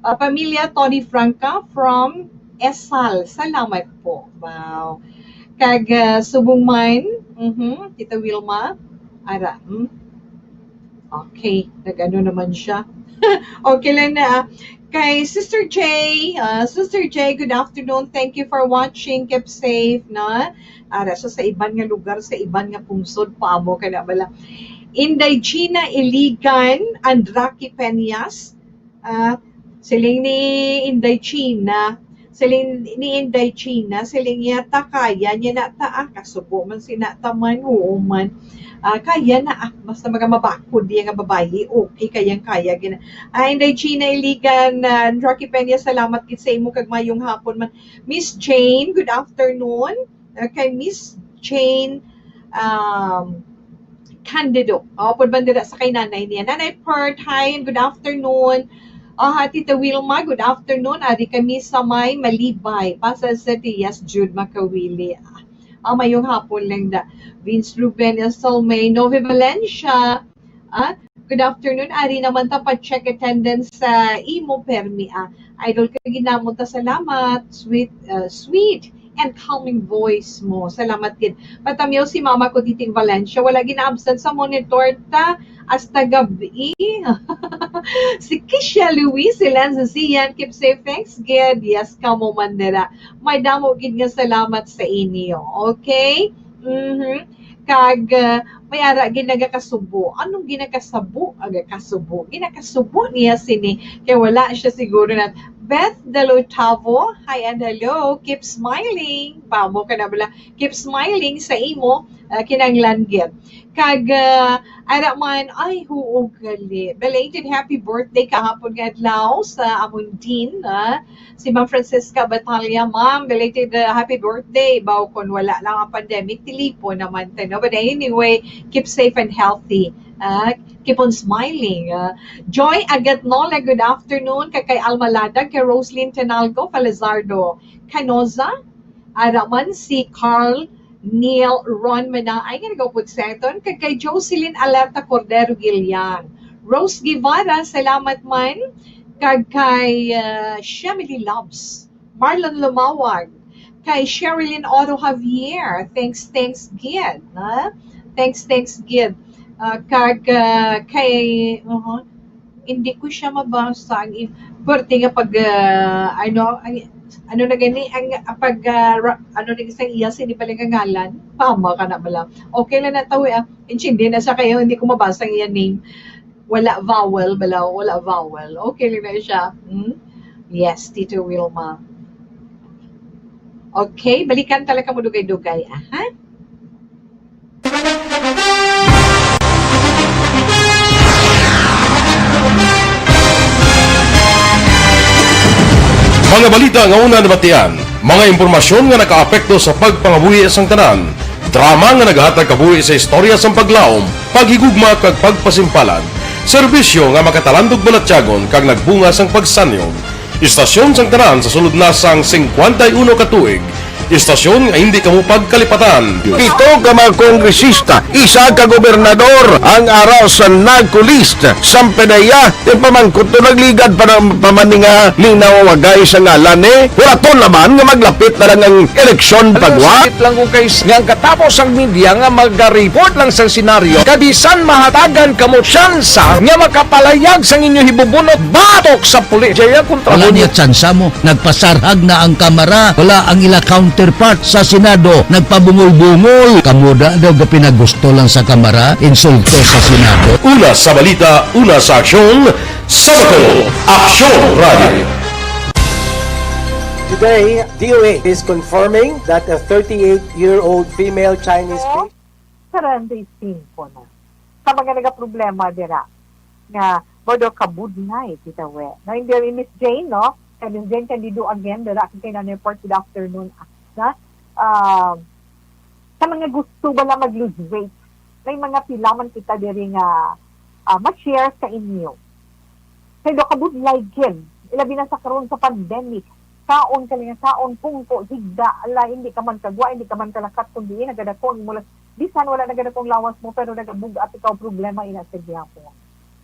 Pamilya Tori Franca from Esal. Salamat po. Wow. Kag subong mine, Tita Wilma. Ara, Okay, nag-ano naman siya. Okay lang na. Kay Sister J, good afternoon. Thank you for watching. Keep safe, na. Ara siya sa iban nga lugar, sa iban nga pungsod, paamo ka na bala. Inday Gina Iligan, Andraki Peñas, siling ni Inday China, siling yata kaya niya na taa, kasubo man sinataman, oo man. Kaya na basta mga mabakod diya nga babayi, okay, kaya gina. Inday China Iligan, Rocky Peña, salamat kit sa imo kag mayong hapon man. Miss Jane, good afternoon. Kay Miss Jane kandido. Pud bandira sa kay nanay niya. Nanay Pert, hi, good afternoon. Tita Wilma, good afternoon. Ari kami sa may Malibay. Pasal sa Tiyas Jude Makawili. Mayong hapon lang da. Vince Ruben, May Nove Valencia. Good afternoon. Ari naman ta pa-check attendance sa imo permi. Idol ka ginamon ta, salamat. Sweet and calming voice mo. Salamat din. Patamyaw si mama ko titing Valencia. Wala gina-absent sa monitor ta hasta gabi. Si Kisha Luis, si Lanza Zian, keep safe, thanks, good. Yes, kamo mandera. May damo gid nga salamat sa inyo. Okay? Kag may ara ginagakasubo. Anong ginakasabo? Kasubo. Ginakasubo niya sini. Kaya wala siya siguro na Beth Delotavo, hi and hello. Keep smiling. Pamo ka na bala. Keep smiling sa imo kinanglanggit. Kag ara man ay huog gali. Belated happy birthday kahapon nga adlaw sa amon din si Ma'am Francisca Batalia. Ma'am, belated happy birthday. Baw kon wala lang ang pandemic tilipo naman no. But anyway, keep safe and healthy. Keep on smiling. Joy Agatnola, good afternoon. Kay Almalada, kay Roslyn Tenalgo, Falazardo Canoza, Araman si Carl Neil Ron Manaay, nga nag-upod seton. Kay Jocelyn Alerta Cordero Gilian. Rose Guevara, salamat man. Kay Shamily Loves. Marlon Lumawag. Kay Sherilyn Oro Javier. Thanks, Gid. Thanks, Gid. Kay hindi ko siya mabasa ang birthday nga pag ano na gani ang pag ano na isang iya sini pala nga ngalan pama ka na bala okay lang na tawi hindi na sa kayo hindi ko mabasa ang iya name wala vowel okay lang na siya yes Tito Wilma okay balikan talaga mo dugay-dugay Mga balita nga una nabatian, mga impormasyon nga nakaapekto sa pagpangabuhi sang tanan, drama nga naghatag kabuhi sa istorya sang paglaom, paghigugma kag pagpasimpalan, serbisyo nga makatalandog balatyagon kag nagbunga sang pagsanyog, istasyon sang tanan sa sulod na sang 51 katuig, istasyon nga hindi kamo pagkalipatan. Pito ka mga kongresista, isa ka gobernador ang araw sa nagkulist sa pedaya yung pamangkot to nagligad para pamaninga linaw wagay sa ngalan wala to naman nga maglapit na lang ang eleksyon pagwa lang kung kayo nga katapos ang media nga mag-report lang sa senaryo kabisan mahatagan kamo tsansa nga makapalayag sa inyo hibubunot batok sa pulis jaya kontra Wala niya tsansa mo. Nagpasarhag na ang kamara. Wala ang ila counterpart sa Senado. Nagpabungol-bungol. Kamuda daw ga pinagusto lang sa kamara. Insulto sa Senado. Una sa balita, una sa aksyon, Sabado, Aksyon Radio. Today, DOA is confirming that a 38-year-old female Chinese patient 45 na. Sa mga nagaproblema dira nga bodo kabudnay titawe. Na hindi rin Miss Jane, no? Kaya Miss Jane kandido again dira kay na report good afternoon na sa mga gusto bala mag-lose weight. May mga pilaman kita diri nga ma-share sa inyo. Kaya do kabudlay gid. Ilabi na sa karon sa pandemic. Kaon ka lang, kaon pungko, higda, ala, hindi ka man kagwa, hindi ka man kalakat, kundi nagadakon mula. Bisan wala nagadakong lawas mo, pero nagabuga at ikaw problema ina sa gihapon.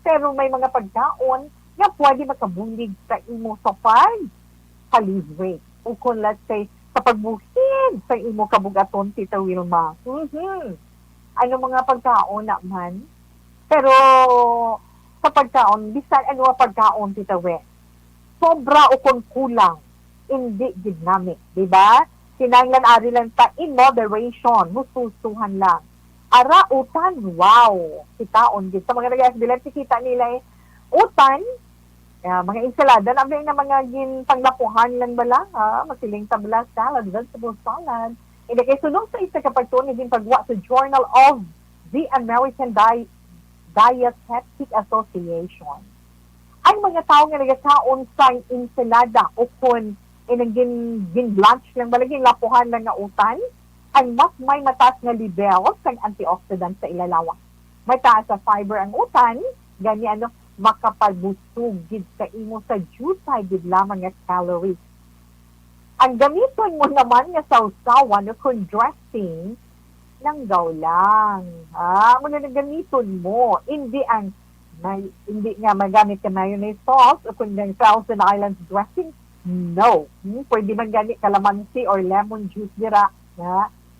Pero may mga pagkaon nga pwede makabundig sa imo sa lose weight. O kung let's say, sa pagbuhid sa imo kabugaton, Tita Wilma. Ano mga pagkaon na man? Pero sa pagkaon, bisan ano ang pagkaon, Tita We? Sobra o kung kulang, hindi ginamit. Diba? Kinanglan ari lang ta in moderation, mususuhan lang. Ara utan, wow, kitaon din. Sa mga nag-asbilan, kita nila utan, mga ensalada, namin na mga panglapuhan lang bala, masiling tabla salad, vegetable salad. Hindi kay sunod sa isa kapag ito, naging pagwa sa Journal of the American Dietetic Association. Ang mga tao nga nagkaon sa ensalada o kung gin lunch lang bala, gin lapuhan lang nga utan, ang mas may mataas nga level sa antioxidant sa ilalawa. Mataas sa fiber ang utan, gani makapalbusog gid sa imo sa jutay gid lamang nga calories. Ang gamiton mo naman nga sausawan o kung dressing ng gawlang. Muna na gamiton mo. Hindi nga magamit ka mayonnaise sauce o kung ng Thousand Islands dressing. No. Pwede man ganit calamansi or lemon juice dira.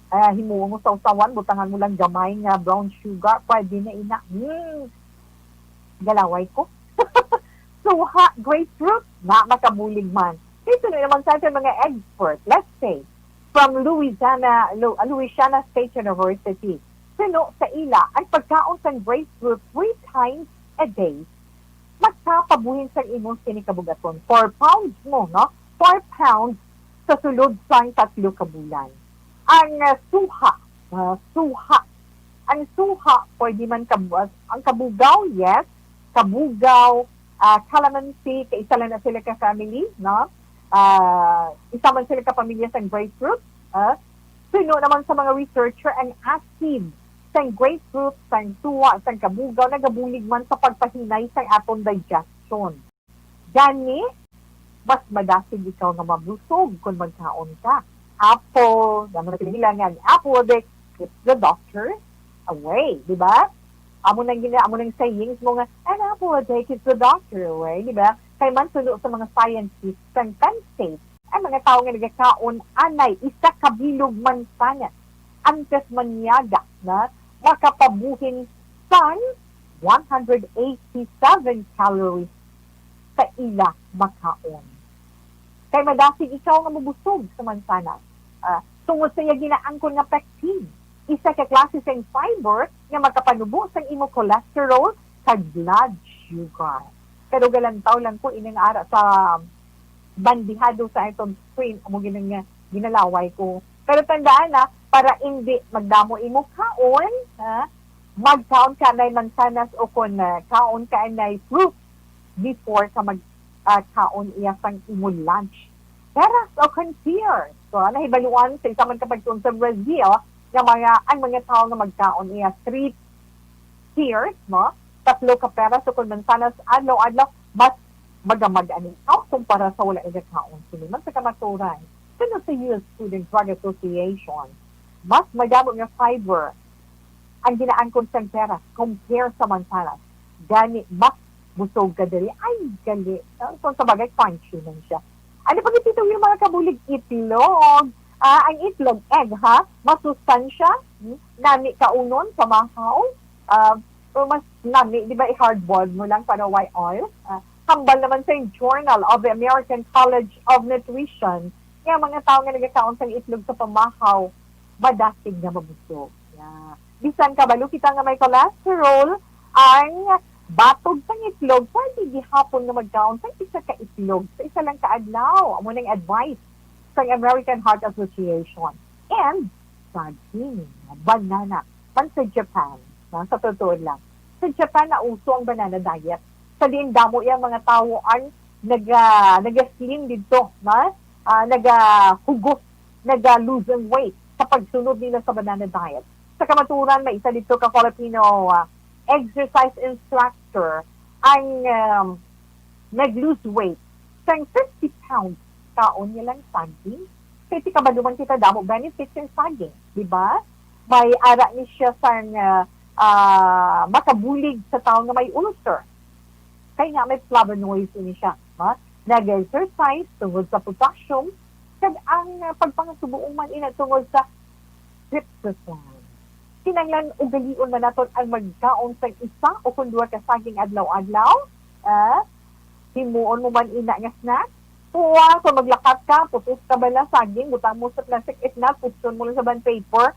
Himuo mo sausawan, butangan mo lang gamay nga brown sugar. Pwede na ina. Galaway ko. Suha, grapefruit, na makabulig man. Ito na naman sa ating mga expert. Let's say, from Louisiana State University. Sino sa ila, ang pagkaon sa grapefruit 3 times a day, magkapabuhin sa imong sinikabugaton. 4 pounds mo, no? 4 pounds sa sulod sang 3 kabulan. Ang suha. Ang suha, pwede man ang kabugaw, yes. Kabugaw, calamansi, isa lang na sila ka family, no? Isa man sila kapamilya sa grapefruit. Sino naman sa mga researcher ang acid sa grapefruit, sa tuwa, sa kabugaw, nagabulig man sa pagpahinay sa atong digestion. Gani, mas madasig ikaw na mabusog kung magkaon ka. Apple, naman natin nila nga, apple, it's the doctor away, di ba? Amo nang sayings mo nga, an apple a day keeps the doctor away, di ba? Kay man suno sa mga scientists sang state, ang mga tao nga nagakaon anay isa kabilog man sana antes manyaga na makapabuhin sang 187 calories sa ila makaon. Kay madasig ikaw nga mabusog sa mansana. Tungod sa ginaangkon nga pectin, isa ka klase sang fiber nga makapanubo sang imo cholesterol kag blood sugar. Pero galantaw lang ko inang ara sa bandihado sa itong screen amo ginalaway ko. Pero tandaan na, para hindi magdamo imo kaon, magkaon ka na mansanas o kung kaon ka na fruit before ka magkaon iya sang imo lunch. Peras o consider. So, nahibaluan sa isa man kapag sa Brazil, ang mga tao na magkaon iya 3 tiers, no? 3 ka peras o kung mansanas adlaw-adlaw, mas magamag-anin kumpara sa wala igakaon. Siniman sa kamaturan, sino sa US Food and Drug Association, mas madamo nga fiber ang ginaangkon sa peras compare sa mansanas. Gani, mas busog ka dali. Ay, gali. So, sa bagay, crunchy lang siya. Ano pag itito yung mga kabulig itlog? Ang itlog, egg, masustansya, nami kaunon, pamahaw, o mas nami, di ba, i-hard-boiled mo lang para white oil. Hambal naman sa Journal of the American College of Nutrition, yung mga tao nga nagkakaon sa itlog sa pamahaw, madasig na mabusog. Bisan kabalo kita nga may cholesterol, ang batog sa itlog, pwede gihapon nga magkaon sa isa ka itlog, sa isa lang kaadlaw. Amo nang advice sa American Heart Association. And, saging, banana, man sa Japan, sa totoo lang. Sa Japan, nauso ang banana diet. Sa diin damo yung mga tao ang nag-slim dito, nag-hugos, nag-lose weight sa pagsunod nila sa banana diet. Sa kamaturan, may isa dito ka Filipino exercise instructor ang nag-lose weight. Sa 50 pounds, kaon niya lang saging. Kasi kabaluman kita damo benefits yung saging, di ba? May ara ni siya sa makabulig sa tao na may ulcer. Kaya nga may flavonoids ni siya. Nag-exercise tungod sa potassium, kag ang pagpangasubuong man ina tungod sa tryptophan. Kinanglan ugalion man naton ang magkaon sa isa o kung duha ka saging adlaw-adlaw. Himuon mo man ina nga snack. Tuwa, so maglakat ka, putos ka bala saging, butang mo sa plastic snack, puton mo lang sa band paper,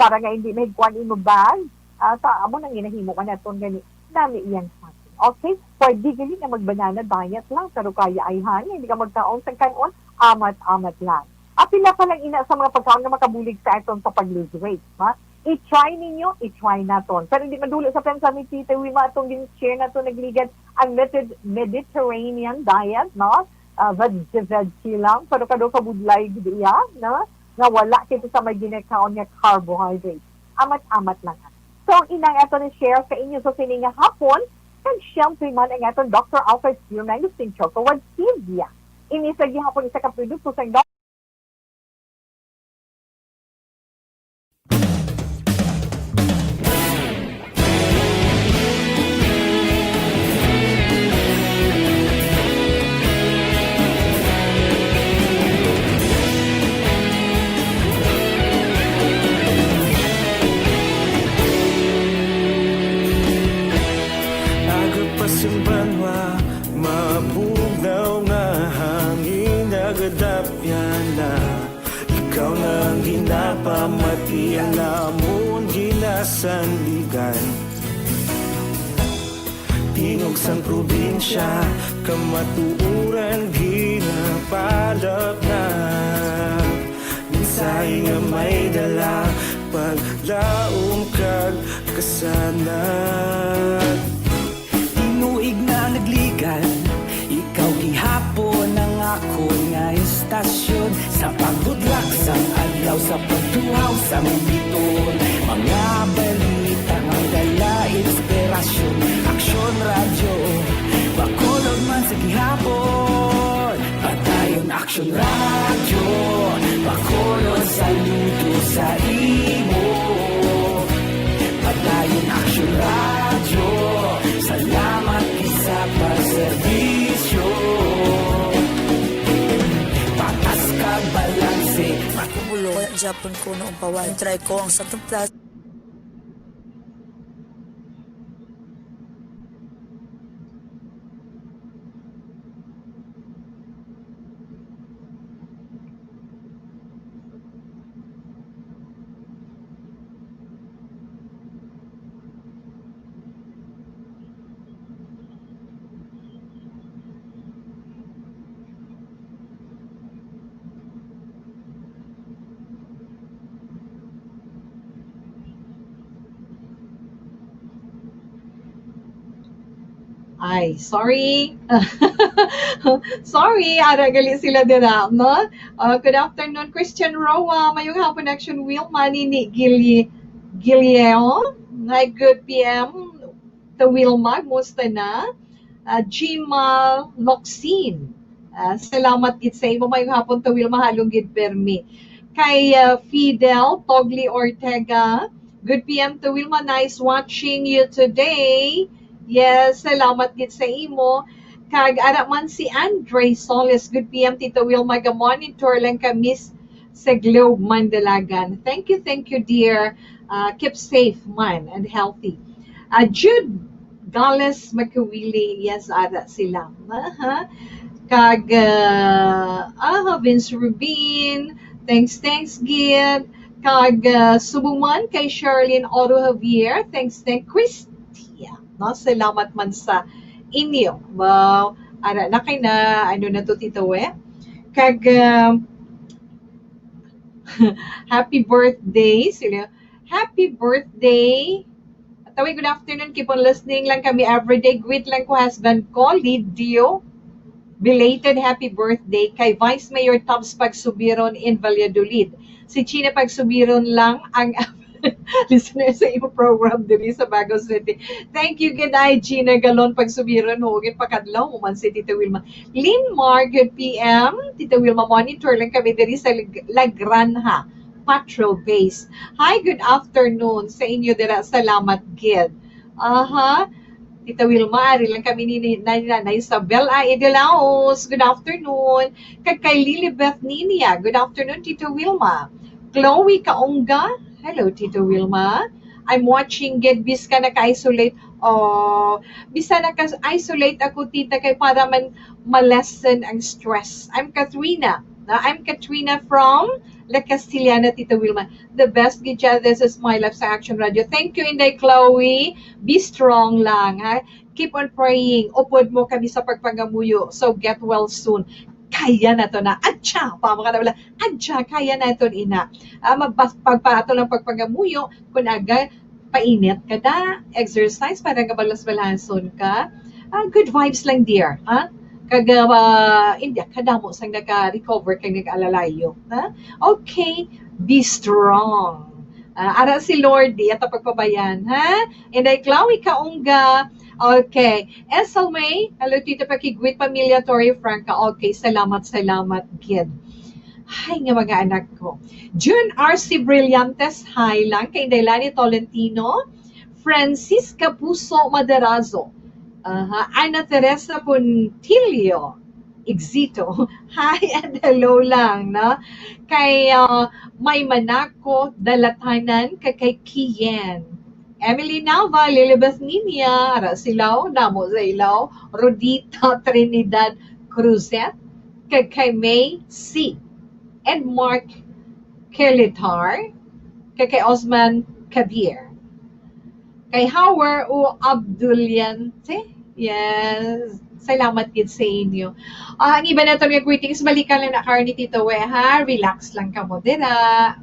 para nga hindi mahigkuan imo bag. Sa amo nang ginahimo ka naton gani. Dami iyang saging. Okay? Pwede gani na mag-banana diet lang, pero kaya ayhan, hindi ka magkaon sa kanon, amat-amat lang. Pila pa lang ina sa mga pagkaon na makabulig sa aton sa pag-lose weight. I-try ninyo, i-try naton. Pero hindi madulo sa pensa ni Tita Wima itong din-share na ito nagligad ang Mediterranean diet, no? Veg lang, pero kado kabudlay diya, no? nga wala kito sa may ginakaon nga carbohydrate. Amat-amat lang. So, ang inang ito ni share sa inyo sa sininga hapon, kag siyempre man ang aton Dr. Alfred Spearman Lustin Choco Wad Stevia. Ini sa gihapon isa ka produkto sa Agapasumbanwa, mabugaw nga hangin nagadapyan na. Ikaw na ginapamati ang namon ginasandigan. Tingog sang probinsya, kamatuuran ginapalap na. Minsay nga may dala, paglaom kag kasanat. Tinuig na nagligan, ikaw gihapon ang ako nga istasyon. Sa pagudlak sang adlaw, sa pagtuhaw sang biton. Mga balita nga dala inspirasyon. Aksyon radyo, bakolog man sa gihapon. Padayon aksyon radyo, bakolog sa luto sa imo. Padayon aksyon radyo, salamat isa pa serbisyo. Patas ka balanse, Makubulo ko Japon ko noong pawan. Try ko ang Santa Plus. Ay, sorry. Sorry, aragali sila dira, no? Good afternoon, Christian Roa. Mayong hapon action wheel mani ni Gilieo. Ay, good PM. The Wilma, musta na? Gima Loxin. Salamat gid sa imo mayong hapon, the Wilma, halong gid permi. Kay Fidel Togli Ortega. Good PM, the Wilma. Nice watching you today. Yes, salamat gid sa imo. Kag ara man si Andre Solis. Good PM, Tito Wilma. Monitor lang kami sa Globe Mandalagan. Thank you, dear. Keep safe man and healthy. Jude Gales Makawili. Yes, ara sila. Kag Vince Rubin. Thanks gid. Kag subuman kay Charlene Oro Javier. Thanks Chris. No, salamat man sa inyo. Wow, ara na kay na ano na to Tito kag happy birthday sila. Happy birthday. Tawi, good afternoon. Keep on listening lang kami everyday. Greet lang ko husband ko, Lidio. Belated happy birthday kay Vice Mayor Tabs Pagsubiron in Valladolid. Si China Pagsubiron lang ang listener sa imo program diri sa Bagao City. Thank you, good night, Gina Galon Pagsubiron. Hugin pakadlaw mo man si Tita Wilma. Linmar, good PM. Tita Wilma, monitor lang kami diri sa La Granja Patrol Base. Hi, good afternoon sa inyo dira. Salamat, gid. Tita Wilma, ari lang kami ni Isabel Idelaos. Good afternoon. Kay Lilibeth Ninia. Good afternoon, Tita Wilma. Chloe Kaongga. Hello, Tito Wilma. I'm watching Bis ka naka-isolate. Bisa naka-isolate ako, tita, kay para man ma-lessen ang stress. I'm Katrina from La Castillana, Tito Wilma. The best gidya, this is my life sa Action Radio. Thank you, Inday Chloe. Be strong lang, ha? Keep on praying. Upod mo kami sa pagpangamuyo. So, get well soon. Kaya na to na. Adya! Kaya na ito ina. Pagpato ng pagpangamuyo, kung aga, painit ka na, exercise para kabalas-balason ka. Good vibes lang, dear. India kadamo sang naka-recover kay nag-alalayo. Ha? Okay, be strong. Ara si Lordy at pagpabayan, ha? And ay klawi kaungga. Okay. Esel May, hello Tita Pakigwit, Pamilya Tori Franca. Okay, salamat, kid. Hay nga mga anak ko. June R.C. Brillantes, hi lang. Kay Dailani Tolentino. Francis Capuso Maderazo. Ana Teresa Puntilio. Exito. Hi and hello lang, no? Kay May Manako, Dalatanan, kay Kiyen. Emily Nava, Lilibeth Ninia, Rasilaw, Damo Zailaw, Rodita Trinidad Cruzet, kay May C. and Mark Kelitar, kay Osman Kabir, kay Howard o Abduliante. Yes. Salamat din sa inyo. Ang iba na ito mga greetings, balikan lang na ni Tito We, ha? Relax lang ka mo, dira.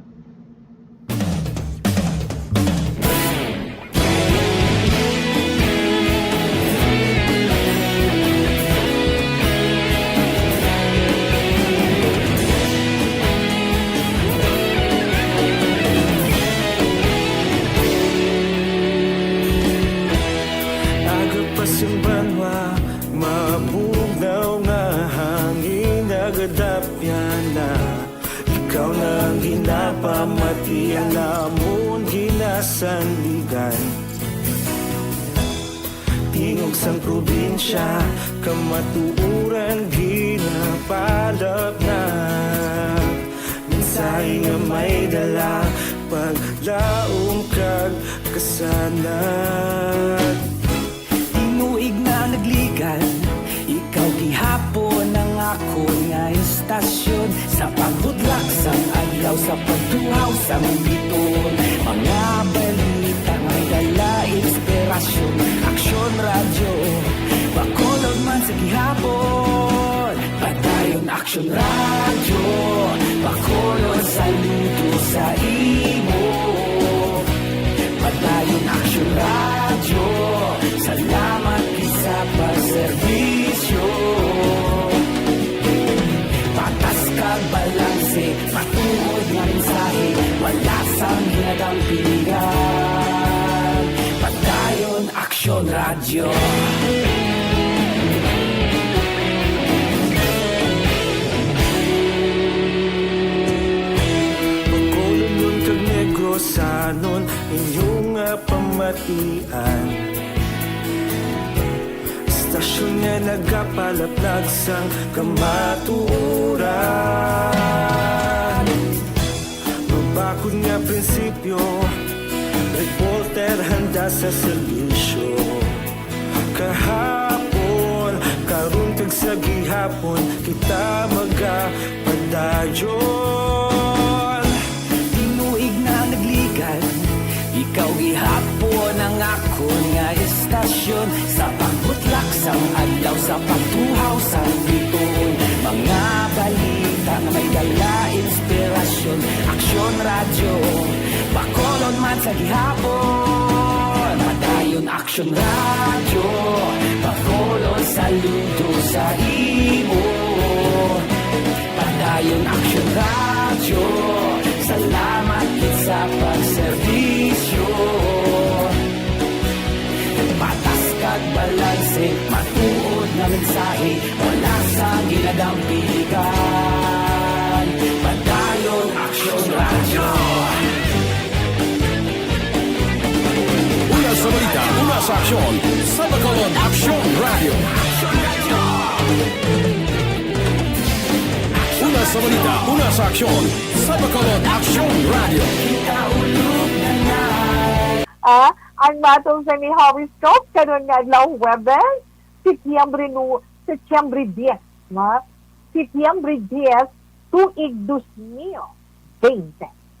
Mabugnaw nga hangin nagadapyan na ikaw nang ginapamati ang namon ginasandigan. Tingog sang probinsya kamatuuran ginapalap na mensahe nga may dala paglaom kag kasanat. Tinuig na nagligan, ikaw gihapon ang ako nga istasyon sa pagbudlak sang adlaw sa pagtuhaw sang biton. Mga balita ngay dala inspirasyon, aksyon radyo bakolog man sa gihapon. Padayon aksyon radyo bakolog saludo sa imo. Padayon aksyon radyo, salamat isa pagserbisyo. Patas kag balanse, matuod nga mensahe, wala sang hinagang pilihan. Padayon aksyon radyo. Pagkolon kag negrosanon, inyong pamatian. Istasyon nga nagapalaplag sang kamatuuran. Mabakod nga prinsipyo, reporter handa sa serbisyo. Kahapon, karun kag sa gihapon, kita magapadayon. Tinuig na nagligan, ikaw gihapon ang ako nga istasyon sa pagbutlak sang adlaw sa pagtuhaw sa biton. Mga balita na may dala inspirasyon, aksyon radyo bakolon man sa gihapon. Padayon aksyon radyo bakolon saludo sa imo. Padayon aksyon radyo, salamat sa pagserbisyo. Patas kag balanse, matuod na mensahe, wala sa ginagang piligan. Padayon aksyon radyo. Una sa balita, una sa aksyon, sa Bacolod Aksyon Radio. Una sa balita, una sa aksyon, sa Bacolod Aksyon Radio. Ang matong sa ni horoscope karon nga adlaw Huwebes, Setyembre 10, no? Setyembre 10, tuig 2020.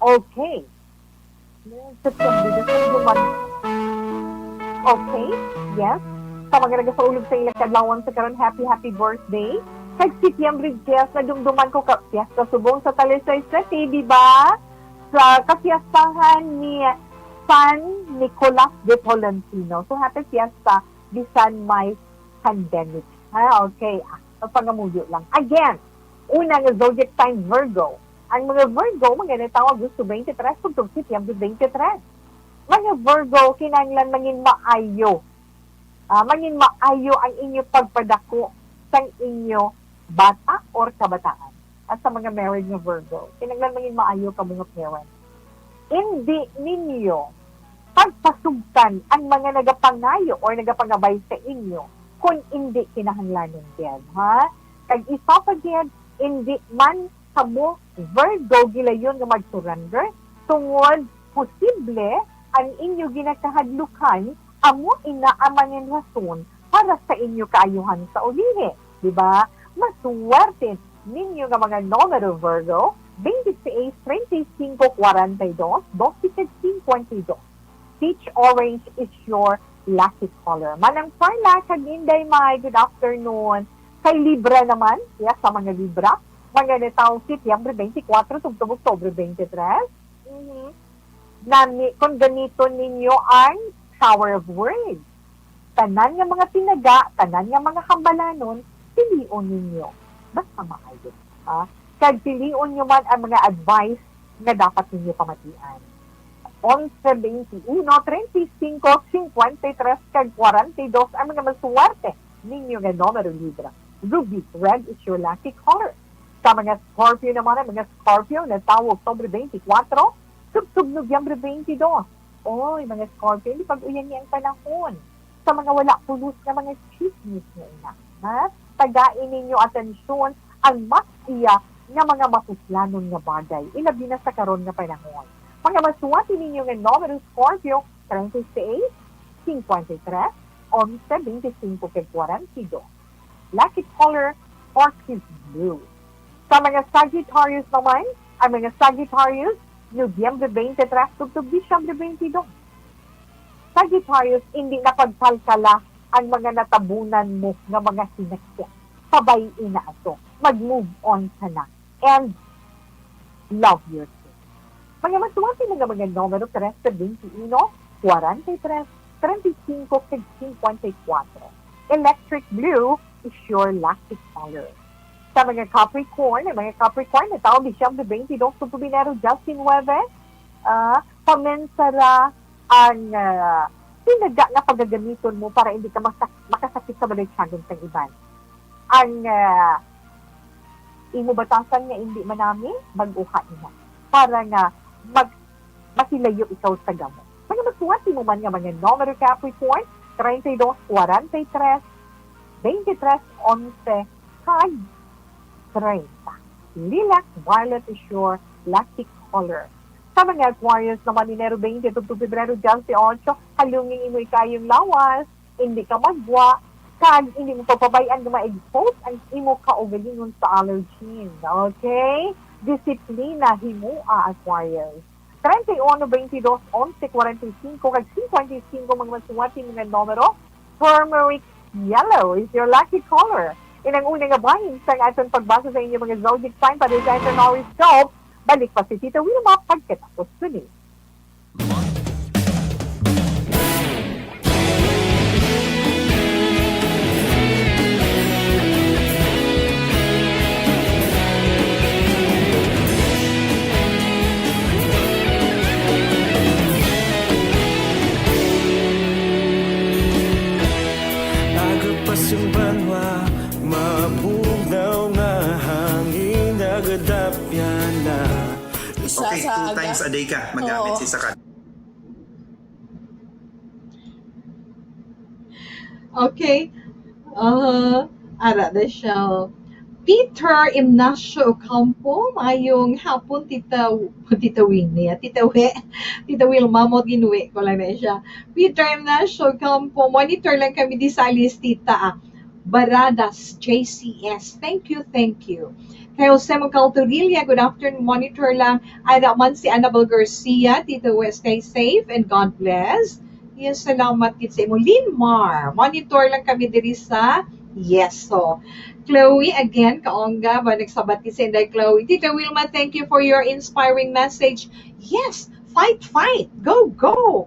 Okay. Setyembre 10, okay, yes. Sa mga nagasaulog sa ilang kadlawan sa karon, happy birthday. Kag Setyembre 10, nadumduman ko ka piyesta subong sa Talisay City, di ba? Sa kapiyastahan ni San Nicolas de Tolentino. So, happy fiesta, bisan may pandemic. Okay. pangamuyo lang. Again, una nga zodiac sign Virgo. Ang mga Virgo, mga natawag Agosto 23, kung September 23. Mga Virgo, kinanglan mangin maayo. Mangin maayo ang inyo pagpadako sa inyo bata or kabataan. At sa mga married na Virgo, kinanglan mangin maayo ka mga parents. Hindi ninyo pagpasugtan ang mga nagapangayo or nagapangabay sa inyo kung hindi kinahanglanon din. Ha? Kag isa pa din, hindi man kamo Virgo gilayon nga mag-surrender tungod posible ang inyo ginakahadlukan amo inaamangin rason para sa inyo kaayuhan sa ulihi. Diba? Masuwerte ninyo nga mga numero Virgo 26, 35, 42, 12, 52. Peach orange is your lucky color. Manang Parla, Kaginday May, good afternoon. Kay Libra naman, yes, sa mga Libra, mga nataong September 24, tugtog October 23. Kung ganito ninyo ang shower of words. Tanan nga mga tinaga, tanan nga mga hambalanon, pilion ninyo. Basta maayos. Kag pilion nyo man ang mga advice na dapat ninyo pamatian. 11, 21, 35, 53, kag 42 ang mga masuwerte ninyo nga numero Libra. Ruby, red is your lucky color. Sa mga Scorpio naman, ang mga Scorpio na tao October 24, tugtog Nobyembre 22. Oy, mga Scorpio, hindi pag-uyan niya ang panahon. Sa mga wala pulos na mga chismis na ina. Tagain ninyo atensyon ang mas iya nga mga masuslanon nga bagay. Ilabi na sa karon nga panahon. Mga masuwati ninyo nga numero Scorpio, 36, 53, 11, 25, 42. Lucky color, orchid blue. Sa mga Sagittarius naman, ang mga Sagittarius, Nobyembre 23, tugtog Disyembre 22. Sagittarius, hindi napagkalkala ang mga natabunan mo nga mga sinakya. Pabayin na ito. Mag-move on ka na. And love yourself. Mga masuwati mga numero 3, 21, 43, 35, 54. Electric blue is your lucky color. Sa mga Capricorn, na tao Disyembre 22, Subinero Justin Weber, pamensara ang pinaga na paggagamiton mo para hindi ka makasakit sa balagsyagon sa iban. Ang imo batasan nga hindi manami, mag-uha niya. Para nga masilayo ikaw sa gamot. Mga masuwati mo man nga mga numero Capricorn, 32, 43, 23, 11, kag 30. Lilac violet is your lucky color. Sa mga Aquarius naman, Enero 20, Febrero 18, halungin imo kayong lawas, hindi ka magwa, kag hindi mo papabayaan na ma-expose ang imo kaugalingon sa allergen. Okay? Disiplina, himua, Aquarius. 31, 22, 11, 45, kag 55 mga masuwati mga numero, turmeric yellow is your lucky color. Inang unang nga bahin sa aton pagbasa sa inyo mga zodiac sign para sa aton horoscope, balik pa si Tita Wilma pagkatapos suni. Sumbanwa, mabugaw nga hangin nagadapyan na. Okay, 2 times a day ka magamit si Sakat. Okay. Ara na siya. Peter Ignacio Ocampo, mayong hapon Tita Winnie, Tita Wilma mo ginuwi ko lang na siya. Peter Ignacio Ocampo, monitor lang kami di sa alis Tita Baradas JCS. Thank you. Kay Jose Magcaltorilla, good afternoon, monitor lang. Ada man si Annabel Garcia, Tita West, stay safe and God bless. Yes, salamat kit sa imo. Linmar, monitor lang kami diri sa Yeso. Chloe, again, kaongga, ba nagsabat ki sa Inday Chloe. Tita Wilma, thank you for your inspiring message. Yes, fight, go.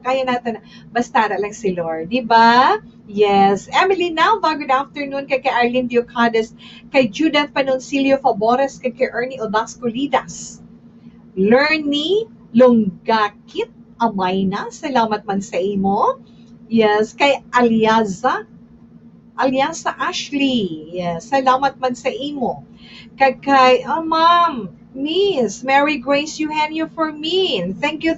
Kaya natin, basta na lang si Lord, di ba? Yes. Emily Nalva, good afternoon kay Arlene Diocades, kay Judith Panoncilio Fabores, kay Ernie Odasco Lidas. Lernie Lunggakit Amayna, salamat man sa imo. Yes, kay Aliaza Ashley, yes, salamat man sa imo. Kay Ma'am, Miss Mary Grace Eugenio Formin, thank you,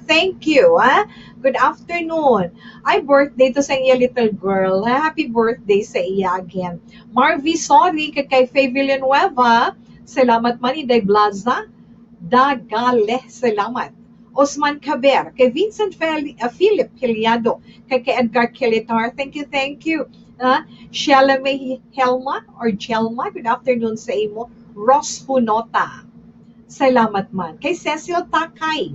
ha? Good afternoon. Ay, birthday to sa iya little girl, ha? Happy birthday sa iya again. Marvy, sorry, kay Faye Villanueva, salamat man, Inday Blaza, Dagale, salamat. Osman Caber, kay Vincent Philip Hiliado, kay Edgar Kilitar, thank you. Sheila May Helma or Jelma, good afternoon sa imo. Ross Hunota, salamat man. Kay Cecil Takay,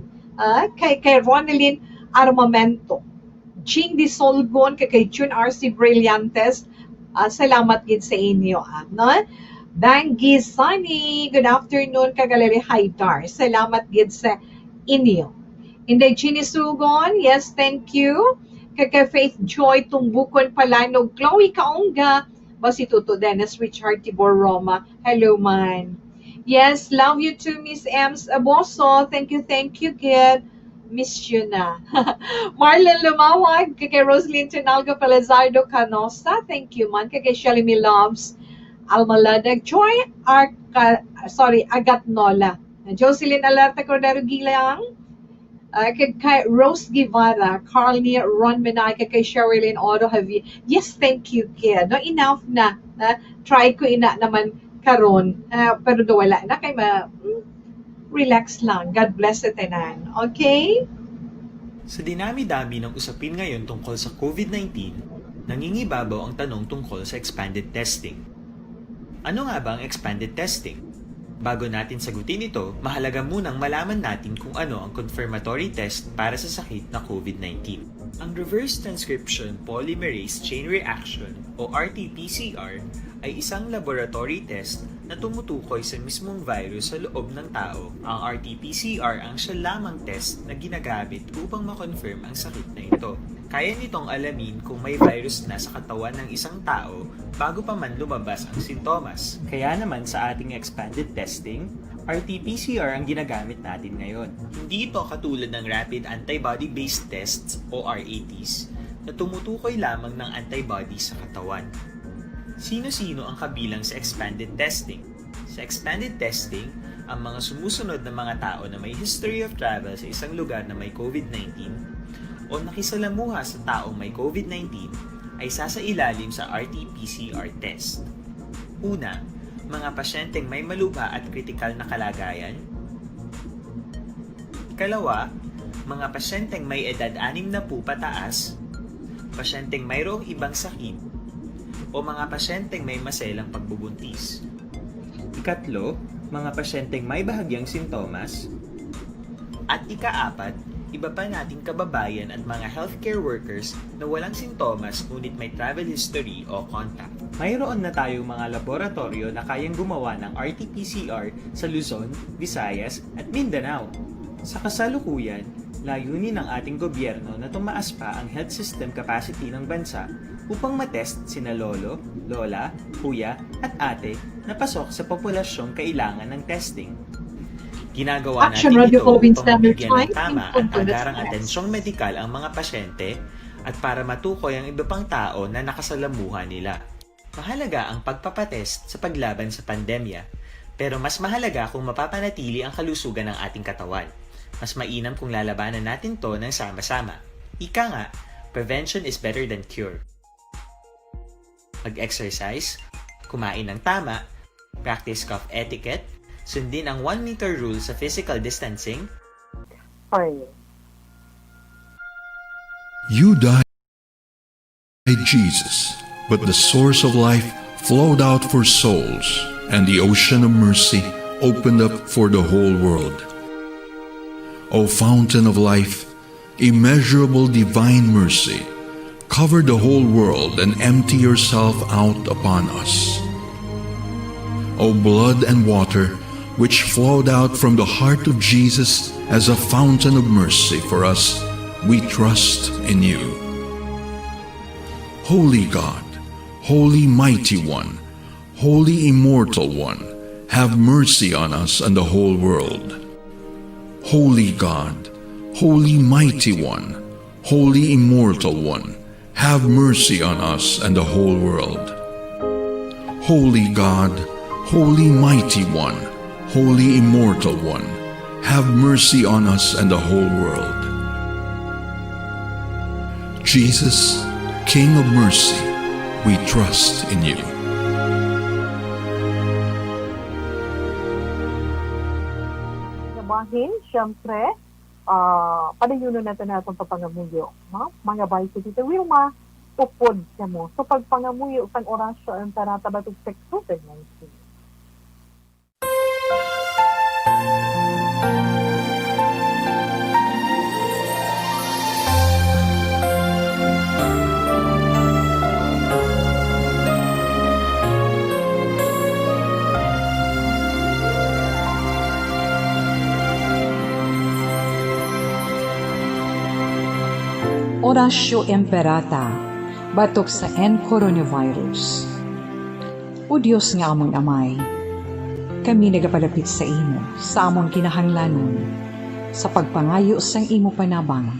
kay Ronaldin Armamento, Jing Di Solgon, kay June RC Brillantes, salamat gid sa inyo. Bangi Sunny, good afternoon, Kagaleri Haidar, salamat gid sa inyo. Inday Ginny Sugon, yes, thank you. Kay Faith Joy Tumbukon Palanog, Chloe Kaongga, si Tuto Dennis Richard Tibor Roma, hello man. Yes, love you too, Miss Ems Aboso, thank you, kid. Miss you na. Marlon Lumawag, kay Roslyn Tinalga Palazardo Canosa, thank you man. Kay Shelly Me Loves, Almaladag, Joy Agatnola, Jocelyn Alerta Cordero Gilang, kay Rose Guevara, Carly Ron Menay, kay Sherilyn Oro Javier. Yes, thank you, kid. No, enough na. Try ko ina naman karon. Pero do wala na kay relax lang. God bless it tanan. Okay? Sa dinami-dami ng usapin ngayon tungkol sa COVID-19, nangingibabaw ang tanong tungkol sa expanded testing. Ano nga ba ang expanded testing? Bago natin sagutin ito, mahalaga munang malaman natin kung ano ang confirmatory test para sa sakit na COVID-19. Ang Reverse Transcription Polymerase Chain Reaction o RT-PCR ay isang laboratory test na tumutukoy sa mismong virus sa loob ng tao. Ang RT-PCR ang siya lamang test na ginagamit upang makonfirm ang sakit na ito. Kaya nitong alamin kung may virus na sa katawan ng isang tao bago pa man lumabas ang sintomas. Kaya naman sa ating expanded testing, RT-PCR ang ginagamit natin ngayon. Hindi ito katulad ng Rapid Antibody-Based Tests o RATs na tumutukoy lamang ng antibodies sa katawan. Sino-sino ang kabilang sa expanded testing? Sa expanded testing, ang mga sumusunod na mga tao na may history of travel sa isang lugar na may COVID-19 o nakisalamuha sa taong may COVID-19 ay sasailalim sa RT-PCR test. Una, mga pasyenteng may malubha at kritikal na kalagayan. Ikalawa, mga pasyenteng may edad 60 pataas, pasyenteng mayroong ibang sakit, o mga pasyenteng may maselang pagbubuntis. Ikatlo, mga pasyenteng may bahagyang sintomas. At ikaapat, iba pa nating kababayan at mga healthcare workers na walang sintomas ngunit may travel history o contact. Mayroon na tayong mga laboratorio na kayang gumawa ng RT-PCR sa Luzon, Visayas at Mindanao. Sa kasalukuyan, layunin ng ating gobyerno na tumaas pa ang health system capacity ng bansa upang matest sina lolo, lola, kuya at ate na pasok sa populasyong kailangan ng testing. Ginagawa natin ito upang mabigyan ng tama at agarang atensyong medikal ang mga pasyente at para matukoy ang iba pang tao na nakasalamuha nila. Mahalaga ang pagpapatest sa paglaban sa pandemya, pero mas mahalaga kung mapapanatili ang kalusugan ng ating katawan. Mas mainam kung lalabanan natin to ng sama-sama. Ika nga, prevention is better than cure. Mag-exercise, kumain ng tama, practice cough etiquette, sundin ang 1 meter rule sa physical distancing. You died, Jesus, but the source of life flowed out for souls, and the ocean of mercy opened up for the whole world. O fountain of life, immeasurable divine mercy, cover the whole world and empty yourself out upon us. O blood and water, which flowed out from the heart of Jesus as a fountain of mercy for us, we trust in you. Holy God, Holy Mighty One, Holy Immortal One, have mercy on us and the whole world. Holy God, Holy Mighty One, Holy Immortal One, have mercy on us and the whole world. Holy God, Holy Mighty One, Holy Immortal One, have mercy on us and the whole world. Jesus, King of mercy, we trust in you. Nabahin, syempre, padayunan natin itong papangamuyo. Mga bayi ko dito, Wilma, tupod siya mo. So pagpangamuyo, pang orasyon, tarata batog sekso, ganyan siya. Orasyo Emperata, batok sa coronavirus. O Diyos nga among amay, kami nagapalapit sa imo, sa among kinahanglanon, sa pagpangayo sang imo panabang,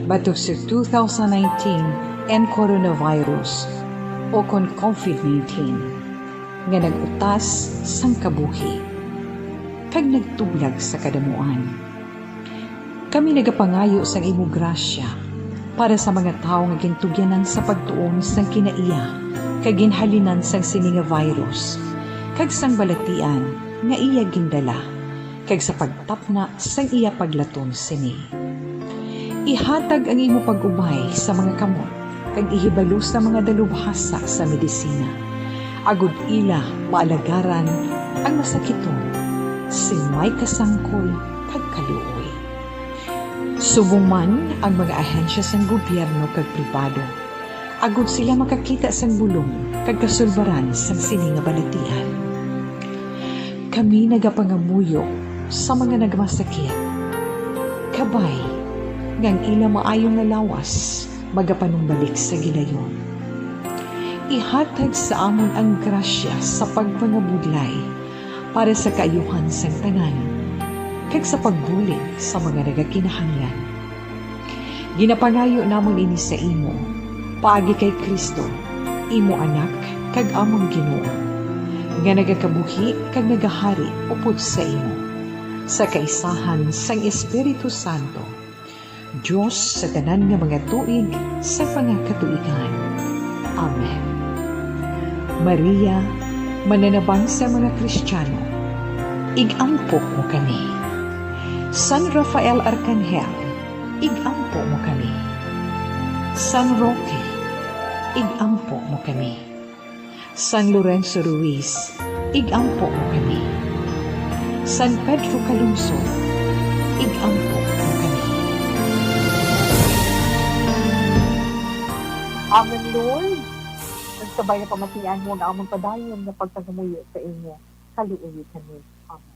batok sa 2019 coronavirus o kon COVID-19, nga nagutas sang kabuhi, kag nagtublag sa kadamuan. Kami nagapangayo sang imo grasya, para sa mga tao nga gintugyanan sa pagtuon sang kinaiya, kag ginhalinan sang sini nga virus, kag sang balatian nga iya gindala, kag sa pagtapna sang iya paglaton sini. Ihatag ang imo pag-ubay sa mga kamot, kag ihibalo sa mga dalubhasa sa medisina. Agud ila maalagaran ang masakiton, may kasangkol kag kaluoy. Subong man ang mga ahensya sang gobyerno kag pribado, agud sila makakita sang bulong kag kasulbaran sang sini nga balatian. Kami nagapangamuyo sa mga nagmasakit, kabay ngang ila maayong nalawas magapanumbalik sa gilayon. Ihatag sa amon ang grasya sa pagpangabudlay para sa kaayuhan sang tanan, kag sa pagbulig sa mga nagakinahanglan. Ginapangayo namon ini sa imo, paagi kay Kristo, imo anak, kag among Ginoo, nga nagakabuhi kag nagahari upod sa imo, sa kaisahan sang Espiritu Santo, Diyos sa tanan nga mga tuig sa pangakatuigan. Amen. Maria, mananabang sa mga Kristiyano, igampo mo kami. San Rafael Arcangel, igampo mo kami. San Roque, igampo mo kami. San Lorenzo Ruiz, igampo mo kami. San Pedro Calungsod, igampo mo kami. Amen, Lord. Nagsabay na pamatian mo na among padayon na pagtagamuyo sa inyo. Kaluuyo kami. Amen.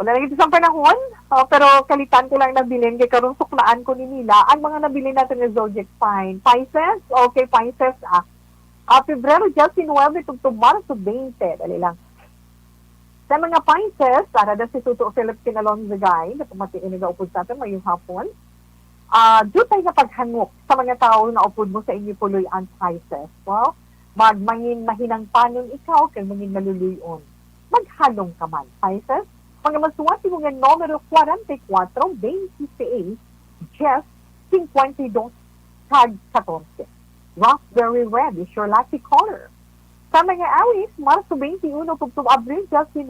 Wala na isang panahon, pero kalitan ko lang nabilin, kaya karong suklaan ko ni nila, ang mga nabilin natin ng zodiac sign. Pisces, okay, Pisces, Pebrero 19, tugtog Marso 20, dali lang. Sa mga Pisces, para na si Tuto Philip Pinalonzagay, na pumatiin na upod sa atin, mayong hapon, dito tayo na paghangok sa mga tao na upod mo sa inyo puloy ang Pisces. Well, magmangin mahinang panon ikaw, kaya mangin maluluyon. Maghalong ka man, Pisces. Mga masuwati mo nga numero 44, 26, 52, tag 14. Raspberry red is your lucky color. Sa mga Aries, Marso 21, tugtog Abril 19,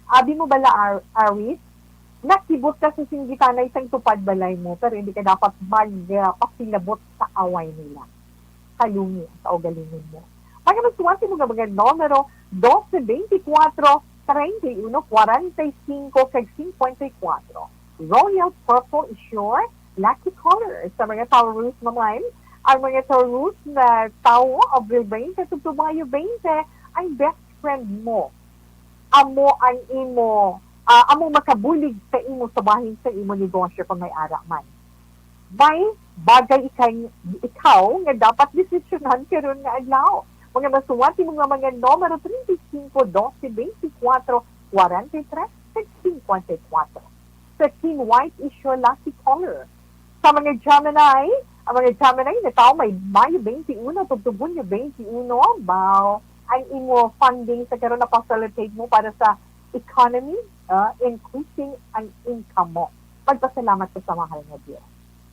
abi mo bala Aries, nakibot ka sa singgitanay sang tupad balay mo, pero hindi ka dapat magpasilabot sa away nila. Kalungi sa ugalingin mo. Mga masuwati mo nga mga numero 12, 24, 31, 45, kag 54. Royal purple is your lucky color. Sa mga Taurus naman, ang mga Taurus na tao, Abril 20, tugtog Mayo 20, ang best friend mo. Amo ang imo, amo makabulig sa imo sa bahin sa imo negosyo kung may ara man. may bagay ikaw nga dapat desisyonan karon nga adlaw. Mga masuwati mga numero 35, 12, 24, 43, 54. Sa King White is your lucky color. Sa mga Gemini, ang mga Gemini na tao may Mayo 21, Tugtugon 21, bao, ang imo funding sa karon na facilitate mo para sa economy, increasing ang income mo. Magpasalamat ko sa mahal nga Diyos.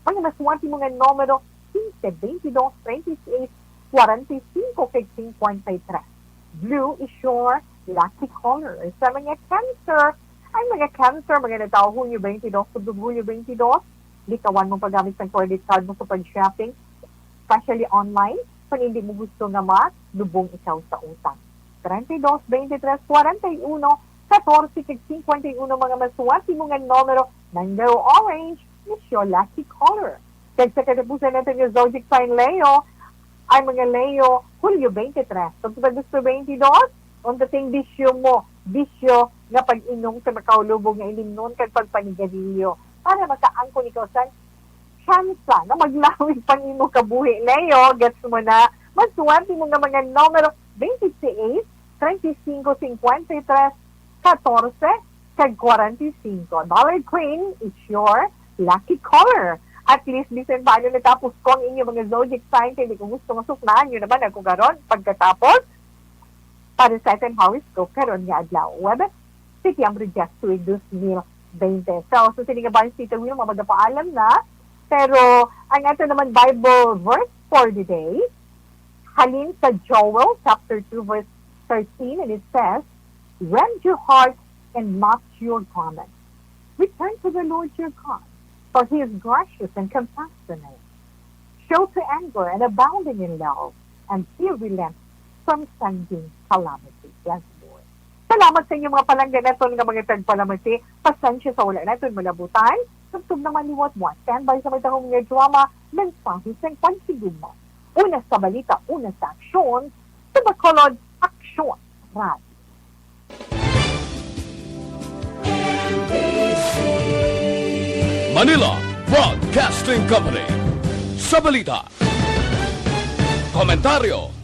Mga masuwati mga numero 15, 22, 28, 45, 53. Blue is your lucky color. Sa mga Cancer, ay mga Cancer, mga natao Hunyo 22, Hunyo 22, likawan mo paggamit ng credit card mo sa pag-shopping, especially online, kung hindi mo gusto nga lubong ikaw sa utang. 32, 23, 41, 14, 51, mga masuwati mga numero, Mango Orange is your lucky color. Kaya sa katapusan natin yung zodiac sign Leo, ay mga Leo, Hulyo 23. So, kung gusto 22, kung dating bisyo mo, bisyo nga pag-inom sa makaulubog nga ilimnon kag pagpanigadilyo para makaangkon ikaw sa chance na maglawig pang imo kabuhi. Leo, gets mo na, magsuwante mo nga mga numero 26, 35, 53, 14, kag 45. Dollar Queen is your lucky color. At least, bisan paano natapos ko ang inyong mga zodiac sign, kaya hindi ko gusto masuklaan, yun naman ako karon pagkatapos, para sa ating horoscope, karon nga adlaw. Web, September 10, 2020. So, sininga ba yung Tita Will, mamagapaalam na, pero ang ato naman Bible verse for the day, halin sa Joel, chapter 2, verse 13, and it says, rend your heart and not your garment. Return to the Lord your God, for he is gracious and compassionate, slow to anger and abounding in love, and he relents from sending calamity. Yes, Lord. Salamat sa inyo mga palangga natin nga mga tagpalamati. Pasensya sa wala natin malabutan. Tugtog naman ni What What. Stand by sa may tahong nga drama ng pahis ng pansiguma. Una sa balita, una sa aksyon, sa Bacolod, Aksyon Radio. Manila Broadcasting Company. Sa balita, komentaryo,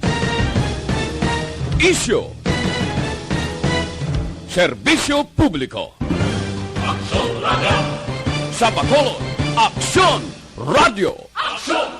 isyu, serbisyo publiko. Aksyon Radio. Sa Bacolod, Aksyon Radio. Aksyon!